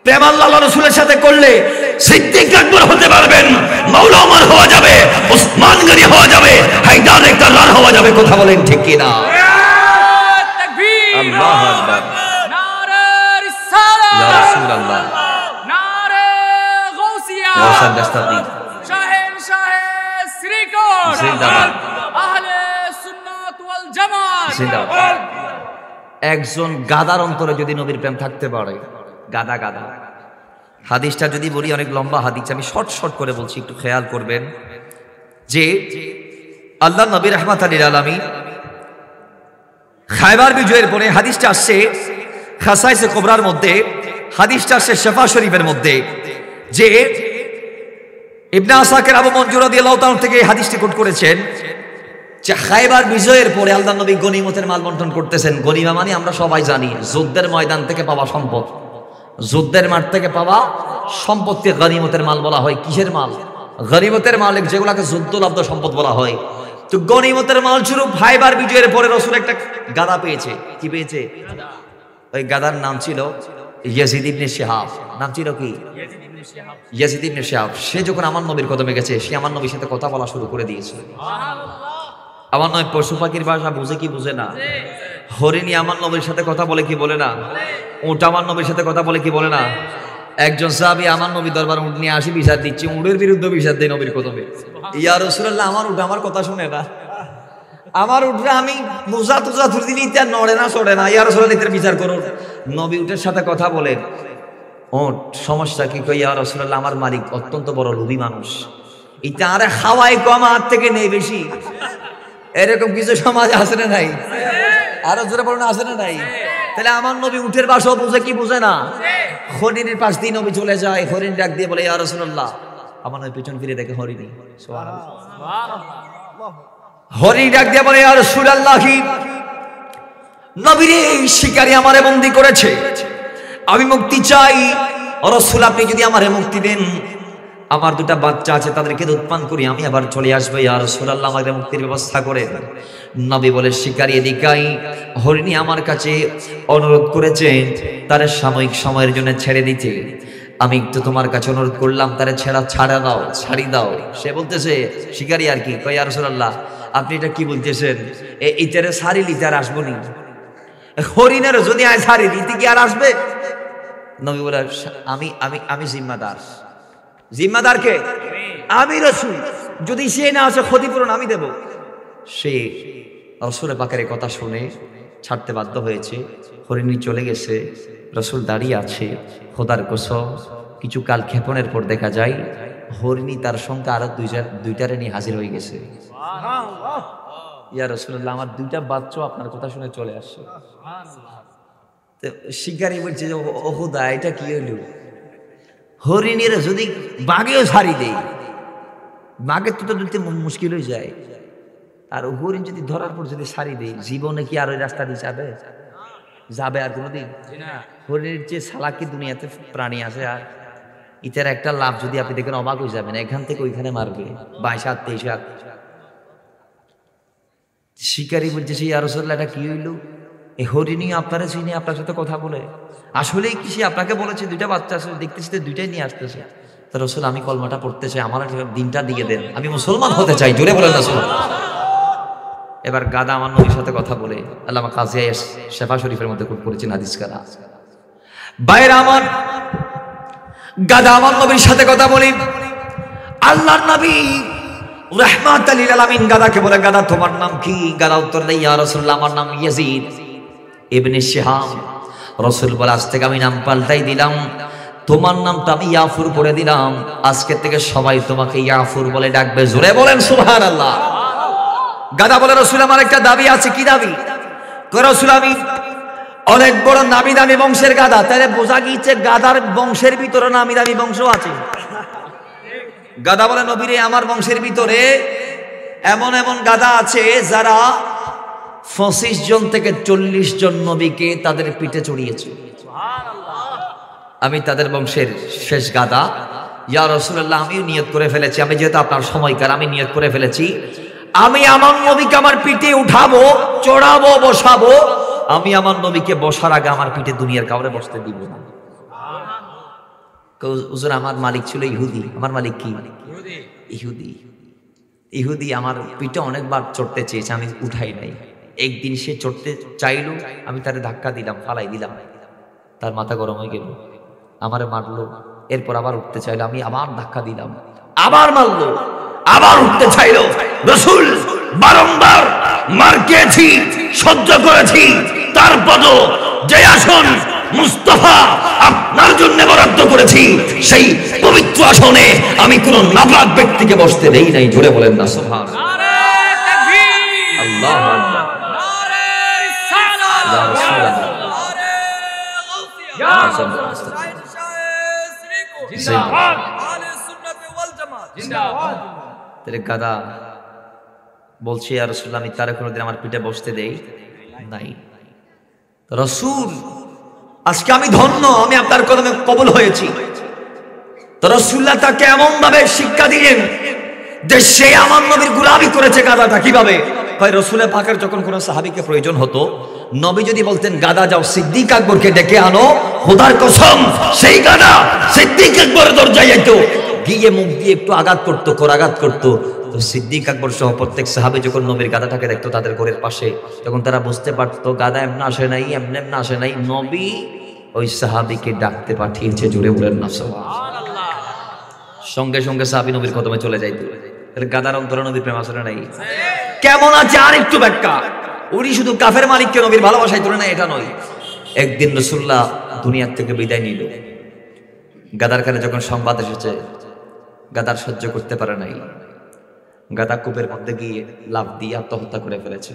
প্রেম আল্লাহ রসুলের সাথে করলে সিদ্দিক আকবর হতে পারবেন, মাওলা ওমর হওয়া যাবে, ওসমান গনি হওয়া যাবে, হায়দার একরার হওয়া যাবে। কথা বলেন ঠিক কি না? আল্লাহু আকবার, নারে রিসালাত, ইয়া রাসূলুল্লাহ, নারে গাউসিয়া, ওয়াসান দাস্তাবি, শাহেনশাহ শ্রীকর, জিন্দাবাদ, আহলে সুন্নাত ওয়াল জামাত, জিন্দাবাদ। একজন গাদার অন্তরে যদি নবীর প্রেম থাকতে পারে, গাদা গাদা। হাদিসটা যদি বলি অনেক লম্বা হাদিস, আমি শর্ট করে বলছি, একটু খেয়াল করবেন যে আল্লাহ নবী রাহমাতুল লিল আলামিন খায়বার বিজয়ের পরে, হাদিসটা আসছে খাসাইসে কুবরার মধ্যে, হাদিসটা আসছে শিফা শরীফের মধ্যে, যে ইবনে আসাকির আবু মনজুর রাদিয়াল্লাহু তাআলা থেকে হাদিসটি কোট করেছেন যে খায়বার বিজয়ের পরে আল্লাহ নবী গনিমতের মাল বন্টন করতেছেন। গনিমা মানে আমরা সবাই জানি যুদ্ধের ময়দান থেকে পাওয়া সম্পদ, যুদ্ধের মাঠ থেকে পাওয়া সম্পদকে গনিমতের মাল বলা হয়। কিসের মাল? গনিমতের মাল, যেগুলোকে যুদ্ধলব্ধ সম্পদ বলা হয়। তো গনিমতের মাল স্বরূপ খায়বার বিজয়ের পরে রাসূল একটা গাদা পেয়েছে। কি পেয়েছে? ওই গাদার নাম ছিল ইয়াজিদ ইবনে শিহাব। নাম ছিল কি? ইয়াজিদ ইবনে শিহাব। সে যখন আমার নবীর কদমে গেছে, সে আমার নবীর সাথে কথা বলা শুরু করে দিয়েছে। আমার নবী পশু পাখির ভাষা বুঝে কি বুঝে না? হরিণী আমার নবীর সাথে কথা বলে কি বলে না? উট আমার নবীর সাথে কথা বলে কি বলে না? একজন সাহাবী আমার নবী দরবার উট নিয়ে আসি, বিচার দিচ্ছে, উটের বিরুদ্ধে বিচার দেয় নবীর কদমে। ইয়া রাসূলুল্লাহ, আমার উট আমার কথা শুনে না, আমার উঠে আমি মোজা তোজা ধরে দিলি, তার নড়ে না চড়ে না। ইয়া রাসূলুল্লাহ, এটার বিচার করুন। নবী উটের সাথে কথা বলেন, ওট সমস্যা কি? কই, ইয়া রাসূলুল্লাহ, আমার মালিক অত্যন্ত বড় লোভী মানুষ, এটা আরে খাওয়াই কম, হাত থেকে নেই বেশি। এরকম কিছু সমাজ আছে না নাই? আরো জোরে বলুন, আছে না নাই? তাহলে আমার নবী উঠের ভাষাও বুঝে কি বুঝে না? হরিণীর পাশ দিয়ে নবী চলে যায়, হরিণ ডাক দিয়ে বলে, ইয়া রাসূলুল্লাহ। আমার নবী পিছন ফিরে দেখে হরিণী। হরিণ ডাক দিয়ে বলে, ইয়া রাসূলুল্লাহ, নবীর শিকারী আমারে বন্দী করেছে, আমি মুক্তি চাই। রাসূল, আপনি যদি আমারে মুক্তি দেন, আমার দুটা বাচ্চা আছে, তাদেরকে দুধ পান করি, আমি আবার চলে আসবো। ইয়া রাসূলুল্লাহ, আমাদের মুক্তির ব্যবস্থা করেন। নবী বলে, শিকারী এদিকাই। হরিণী আমার কাছে অনুরোধ করেছে তার সাময়িক সময়ের জন্য ছেড়ে দিতে। আমি তো তোমার কাছে অনুরোধ করলাম, তারে ছাড়ি দাও। সে বলতেছে, শিকারী আর কি? কই, ইয়া রাসূলুল্লাহ, আপনি এটা কি বলতেছেন? ইতারে ছাড়িলি তার আসবো নি? হরিণের যদি আয় ছাড়ি দিতে কি আর আসবে? নবী বলে, আমি জিম্মাদার। জিম্মাদার কে? আমি রাসূল। যদি সে না আসে, ক্ষতিপূরণ আমি দেব। সে রাসূলের পাকের কথা শুনে ছাড়তে বাধ্য হয়েছে। হরিণী চলে গেছে, রাসূল দাঁড়িয়ে আছে। খোদার কসম, কিছু কাল ক্ষেপণের পর দেখা যায় হরিণী তার সঙ্গে আরো দুইটারে নিয়ে হাজির হয়ে গেছে। ইয়া রাসূলুল্লাহ, আমার দুইটা বাচ্চা আপনার কথা শুনে চলে আসছে। শিকারী বলছে যে, ও খোদা, এটা কি হইল? হরিণীর যদি বাঘেও ছাড়ি দেই, বাঘের তো দিতে মুশকিল হয়ে যায়, আর হরিণ যদি ধরার পর যদি ছাড়ি দেই, জীবনে কি আর ওই রাস্তা দিয়ে যাবে আর কোনোদিন? হরিণের যে সালাকি দুনিয়াতে প্রাণী আছে, আর ইটার একটা লাভ যদি আপনি দেখেন, অবাক হয়ে যাবেন। এখান থেকে ওইখানে মারবে 22 হাত 23 হাত। শিকারী বলছে, ইয়া রাসূলুল্লাহ, এটা কি হইল? এই হরিণী আপনারা চিনি, আপনার সাথে কথা বলে, আসলেই কি সে আপনাকে বলেছে দুইটা বাচ্চা আছে, দেখতেছি তো দুইটাই নিয়ে আসতেছে। তো রাসূল, আমি কলমাটা পড়তে চাই, আমার দিনটা দিয়ে দেন, আমি মুসলমান হতে চাই। জোরে বলেন রাসূল। এবার গাদা আমার নবীর সাথে কথা বলে, আল্লামা কাজী আয়েশ শিফা শরীফের মধ্যে কোট করেছেন হাদিস কারা। বাইরে আমার গাদা আমার নবীর সাথে কথা বলি, আল্লাহর নবী রাহমাতুল লিল আলামিন গাদাকে বলে, গাদা তোমার নাম কি? গাদা উত্তর দেয়, ইয়া রাসূলুল্লাহ, আমার নাম ইয়াজিদ ইবনে শিহাব। রাসূল বলে, আজ থেকে আমি নাম পাল্টাই দিলাম, তোমার নামটা আমি ইয়াফুর করে দিলাম। আজকে থেকে সবাই তোমাকে ইয়াফুর বলে ডাকবে। জোরে বলেন সুবহানাল্লাহ। গাদা বলে, রাসূল, আমার একটা দাবি আছে। কি দাবি? কই, রাসূল, আমি অনেক বড় নামি দামি বংশের গাদা। তাহলে বোঝা গিয়েছে গাদার বংশের ভিতরে নামি দামি বংশ আছে। গাদা বলে, নবীরে, আমার বংশের ভিতরে এমন এমন গাদা আছে যারা 25 জন থেকে 40 জন নবীকে তাদের পিঠে চড়িয়েছে। আমি তাদের বংশের শেষ গাদা। ইয়া রাসূলুল্লাহ, আমিও নিয়ত করে ফেলেছি, আমি যেহেতু আপনার সময়কার, আমি নিয়ত করে ফেলেছি আমি আমার নবীকে আমার পিঠে উঠাবো, চড়াবো, বসাবো। আমি আমার নবীকে বসার আগে আমার পিঠে দুনিয়ার কাউরে বসতে দিব না। হুজুর, আমার মালিক ছিল ইহুদি। আমার মালিক কি? ইহুদি। ইহুদি আমার পিঠে অনেকবার চড়তে চেয়েছে, আমি উঠাই নাই। একদিন সে চড়তে চাইলো, আমি তারে ধাক্কা দিলাম, ফালাই দিলাম, তার মাথা গরম হয়ে গেল, আমারে মারলো। এরপর আবার উঠতে চাইলো, আমি আবার ধাক্কা দিলাম, আবার মারলো, আবার উঠতে চাইলো। রাসূল বারংবার মার খেয়েছি, সহ্য করেছি, তারপরও যে আসন মুস্তাফা আপনার জন্য বরাদ্দ করেছি, সেই পবিত্র আসনে আমি কোন নাপাক ব্যক্তিকে বসতে দেই নাই। জোরে বলেন না সুবহানাল্লাহ। নারে তাকবীর, আল্লাহু আকবার, নারে রিসালাত, ইয়া রাসূলুল্লাহ, নারে গাউসিয়া, জিন্দাবাদ, আহলে সুন্নাত ওয়াল জামাত জিন্দাবাদ। তেরে গাদা বলছি, ইয়া রাসূলুল্লাহ, আমি তারে কোনোদিন আমার পিঠে বসতে দেই নাই। রাসূল, আজকে আমি ধন্য, আমি আপনার কদমে কবুল হয়েছি। তো রাসূলুল্লাহ তাকে এমন ভাবে শিক্ষা দিলেন যে সে আমার নবীর গোলামি করেছে। গাদাটা কিভাবে কয়? রাসূলের পাকের যখন কোনো সাহাবীকে প্রয়োজন হতো, নবী যদি বলতেন গাদা যাও সিদ্দিক আকবরকে ডেকে আনো, খোদার কসম সেই গাদা সিদ্দিক আকবরের দরজায় যেত, গিয়ে মুখ দিয়ে একটু আঘাত করতো, করাঘাত করতো। তো সিদ্দিক আকবর সহ প্রত্যেক সাহাবী যখন নবীর গাদাটাকে দেখতো তাদের ঘরের পাশে, তখন তারা বুঝতে পারতো গাদা এমন আসে নাই, এমন আসে নাই, নবী ওই সাহাবীকে ডাকতে পাঠিয়েছে। জুড়ে বলেন না সুবহানাল্লাহ। সঙ্গে সঙ্গে সাহাবী নবীর কদমে চলে যাইতো। গাদার অন্তরে নবীর প্রেম আসলে নাই? কেমন আছে আর একটু ব্যাখ্যা। উনি শুধু কাফের মালিককে নবীর ভালোবাসায় তোলে না, এটা নয়। একদিন রাসূলুল্লাহ দুনিয়ার থেকে বিদায় নিল। গাদার কানে যখন সংবাদ এসেছে, গাদার সহ্য করতে পারে নাই। গাদা কূপের মধ্যে গিয়ে লাফ দিয়ে আত্মহত্যা করে ফেলেছে।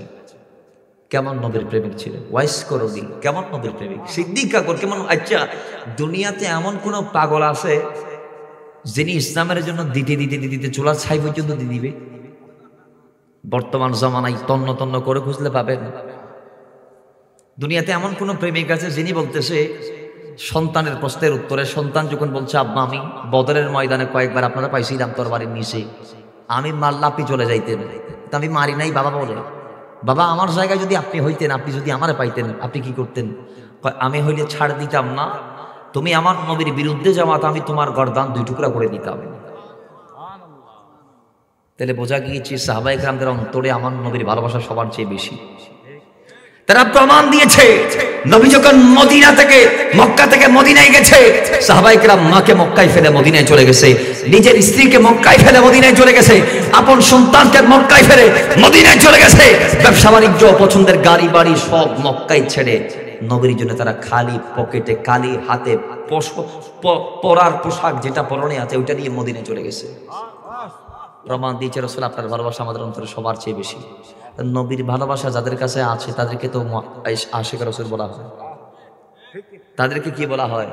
কেমন নবীর প্রেমিক ছিলেন, ওয়াইস করনি, কেমন নবীর প্রেমিক সিদ্দিক আকবর কেমন। আচ্ছা, দুনিয়াতে এমন কোন পাগল আছে যিনি ইসলামের জন্য দিতে দিতে দিতে চুলার ছাই পর্যন্ত দিয়ে দিবে? বর্তমান জমানায় তন্ন তন্ন করে খুঁজলে পাবেন। দুনিয়াতে এমন কোন প্রেমিক আছে যিনি বলতেছে সন্তানের প্রশ্নের উত্তরে, সন্তান যখন বলছে আব্বা আমি বদরের ময়দানে কয়েকবার আপনারা পাইছিলাম তরবারির নিচে, আমি মারলে আপনি চলে যাইতেন, আমি মারি নাই। বাবা বলে, বাবা আমার জায়গায় যদি আপনি হইতেন, আপনি যদি আমারে পাইতেন, আপনি কি করতেন? আমি হইলে ছাড় দিতাম না, তুমি আমার নবীর বিরুদ্ধে যাওয়াত আমি তোমার গর্দান 2 টুকরা করে দিতাম। তাহলে বোঝা গিয়েছে সাহাবায়ে কেরামদের অন্তরে আমার নবীর ভালোবাসা সবার চেয়ে বেশি। তারা প্রমাণ দিয়েছে, নবী যখন মদিনা থেকে মক্কা থেকে মদিনায় গেছে, সাহাবায়ে কেরাম মাকে মক্কায় ফেলে মদিনায় চলে গেছে, নিজের স্ত্রীকে মক্কায় ফেলে মদিনায় চলে গেছে, আপন সন্তানকে মক্কায় ফেলে মদিনায় চলে গেছে, ব্যবসা বাণিজ্য পছন্দের গাড়ি বাড়ি সব মক্কায় ছেড়ে নবীর জন্য তারা খালি পকেটে, খালি হাতে পরার পোশাক যেটা পরনে আছে ওইটা নিয়ে মদিনায় চলে গেছে। প্রমাণ দিয়েছে রাসূল আপনার ভালোবাসা আমাদের অন্তরে সবার চেয়ে বেশি। নবীর ভালোবাসা যাদের কাছে আছে তাদেরকে তো আশিক রাসূল বলা হয়। তাদেরকে কি বলা হয়?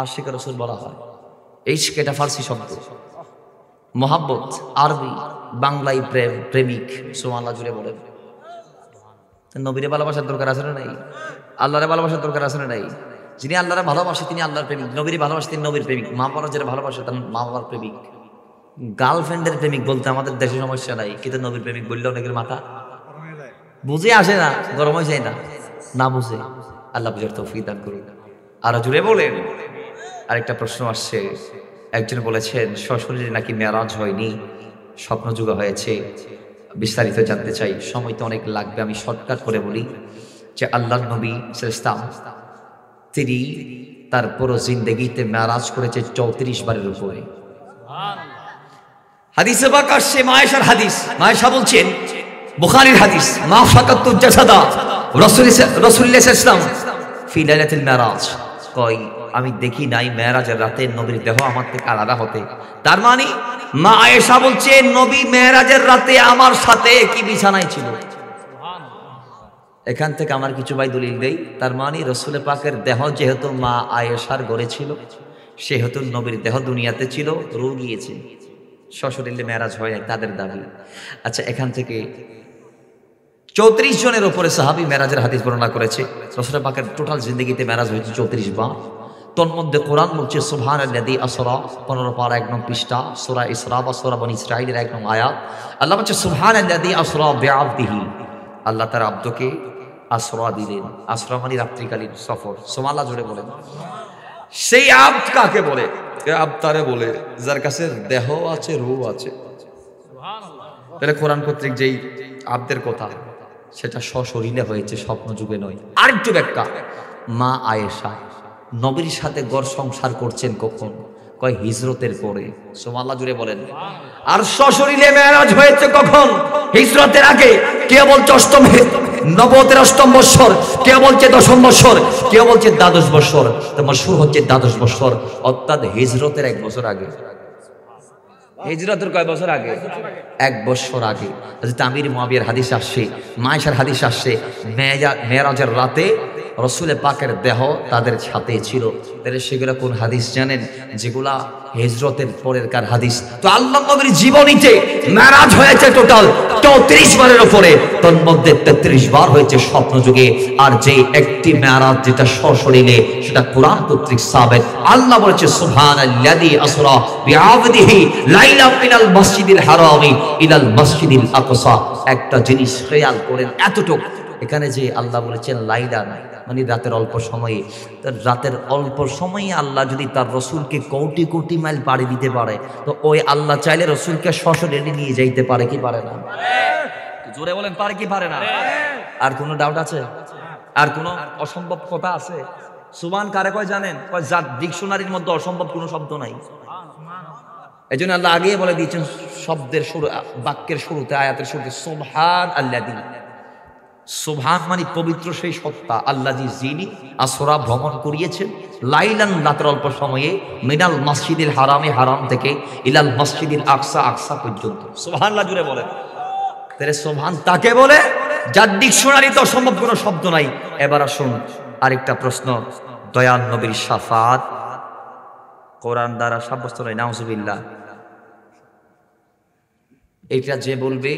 আশিক রাসূল বলা হয়। ইশক এটা ফারসি শব্দ, মোহাব্বত আরবি, বাংলায় প্রেম, প্রেমিক। সুবহানাল্লাহ জুড়ে বলেন। নবীরে ভালোবাসার দরকার আছে না নাই? আল্লাহরে ভালোবাসার দরকার আছে না নাই? যিনি আল্লাহরে ভালোবাসে তিনি আল্লাহর প্রেমিক, নবীরে ভালোবাসে তিনি নবীর প্রেমিক, মা বাবা যারা ভালোবাসে তার মা বাবার প্রেমিক। গার্লফ্রেন্ডের প্রেমিক বলতে আমাদের দেশে সমস্যা নাই, কিন্তু নবীর প্রেমিক বললে অনেকের মাথা বুঝে আসে না, গরম হয়ে যায় না, না বুঝে। আল্লাহ বুঝার তৌফিক দান করুন। আরো জুড়ে বলেন। আরেকটা প্রশ্ন আসছে, একজন বলেছেন সশরীরে নাকি মেরাজ হয়নি, স্বপ্নযুগ হয়েছে, বিস্তারিত জানতে চাই। সময় তো অনেক লাগবে, আমি শর্টকাট করে বলি যে আল্লাহর নবী সাল্লাল্লাহু আলাইহি ওয়াসাল্লাম তিনি তার পুরো জিন্দেগিতে মেরাজ করেছে 34 বারের উপরে। হাদিসে পাক আসছে, মায়েশার হাদিস, মায়েশা বলছেন, বুখারীর হাদিস, মা ফাকাতু জাসাদা রাসূলুল্লাহ সাল্লাল্লাহু আলাইহি ওয়াসাল্লাম ফি লাইলাতুল মেরাজ, কই আমি দেখি নাই মেরাজের রাতে নবীর দেহ আমার থেকে আলাদা হতে। তার মানে মা আয়েশা বলছে নবী মেরাজের রাতে আমার সাথে কি বিছানায় ছিল। এখান থেকে আমার কিছু ভাই দলিল দেই, তার মানে রাসূল পাকের দেহ যেহেতু মা আয়েশার ঘরে ছিল, সেহেতু নবীর দেহ দুনিয়াতে ছিল, রূহ গিয়েছে, সশরীরে মেরাজ হয় নাই তাদের দাবি। আচ্ছা, এখান থেকে 34 জনের উপরে সাহাবী মেরাজের হাদিস বর্ণনা করেছে। রাসূল পাকের টোটাল জিন্দেগিতে মেরাজ হয়েছে 34 বার। তন্মধ্যে কোরআন বলছে সুবহানাল্লাযী আসরা 15 পারা 1 নং পৃষ্ঠা সূরা ইসরা বা সূরা বনী ইসরাঈলের 1 নং আয়াত। আল্লাহ বলছে সুবহানাল্লাযী আসরা বিআবদিহি, আল্লাহ তার আব্দকে আসরা দিলেন। আসরা মানে রাত্রিকালীন সফর। সুবহানাল্লাহ জোরে বলেন। সেই আব্দ কাকে বলে? এ আব্দ তারে বলে যার কাছে দেহ আছে, রূহ আছে। তাহলে কোরআন কর্তৃক যেই আব্দের কথা সেটা সশরীরে হয়েছে, স্বপ্ন যুগে নয়। আরেকটু ব্যাখ্যা, মা আয়েশা নবীর সাথে গড় সংসার করছেন কখন? কয় হিজরতের পরে। সুবহানাল্লাহ জুড়ে বলেন। আর সশরীরে মেরাজ হয়েছে কখন? হিজরতের আগে। কে বলছে অষ্টমে নবতের 8ম বৎসর, কে বলছে 10ম বৎসর, কে বলছে দ্বাদশ বৎসর। তো মশহুর হচ্ছে দ্বাদশ বৎসর, অর্থাৎ হিজরতের 1 বছর আগে। হিজরতের কয় বছর আগে? 1 বছর আগে। হযরত আমির মুয়াবিয়ার হাদিস আসছে, মায়েশার হাদিস আসছে, মেরাজের রাতে রসুল পাকের দেহ তাদের সাথে ছিল। তাহলে সেগুলো কোন হাদিস জানেন? যেগুলা হিজরতের পরের কার হাদিস। তো আল্লাহ নবীর জীবনীতে মেরাজ হয়েছে টোটাল 34 বারের উপরে, তার মধ্যে 33 বার হয়েছে স্বপ্ন যুগে। আর যে একটি মেরাজ যেটা সশরীরে, সেটা কোরআন কর্তৃক সাবেত। আল্লাহ বলেছে সুবহানাল্লাযী আসরা বিআবদিহি লাইলা মিনাল মসজিদিল হারামি ইলাল মসজিদিল আকসা। একটা জিনিস খেয়াল করেন, এতটুকু এখানে যে আল্লাহ বলেছেন লাইলা না, মানে রাতের অল্প সময়ে। রাতের অল্প সময়ে আল্লাহ যদি তার রসুলকে কোটি কোটি মাইল পাড়ি দিতে পারে, তো ওই আল্লাহ চাইলে রসুলকে সশরীরে নিয়ে যাইতে পারে কি পারে না? জোরে বলেন, পারে কি পারে না? আর কোনো ডাউট আছে? আর কোনো অসম্ভব কথা আছে? সুবহান কারে কয় জানেন? কয় যার ডিকশনারির মধ্যে অসম্ভব কোনো শব্দ নাই। এই জন্য আল্লাহ আগে বলে দিয়েছেন শব্দের শুরু, বাক্যের শুরুতে, আয়াতের শুরুতে সুবহানাল্লাযী। সুবহান মানে পবিত্র সেই সত্তা, আল্লাযী যিনি আসরা ভ্রমণ করিয়েছেন লাইলান রাতের অল্প সময়ে মিনাল মসজিদিল হারামে, হারাম থেকে ইলাল মসজিদিল আকসা, আকসা পর্যন্ত। সুবহানাল্লাহ জুড়ে বলেন। তাহলে সুবহান তাকে বলে যার ডিকশনারিতে অসম্ভব কোনো শব্দ নাই। এবার আসুন আরেকটা প্রশ্ন, দয়াল নবীর শাফাত কোরআন দ্বারা সাব্যস্ত নয়, নাউজুবিল্লাহ। এইটা যে বলবে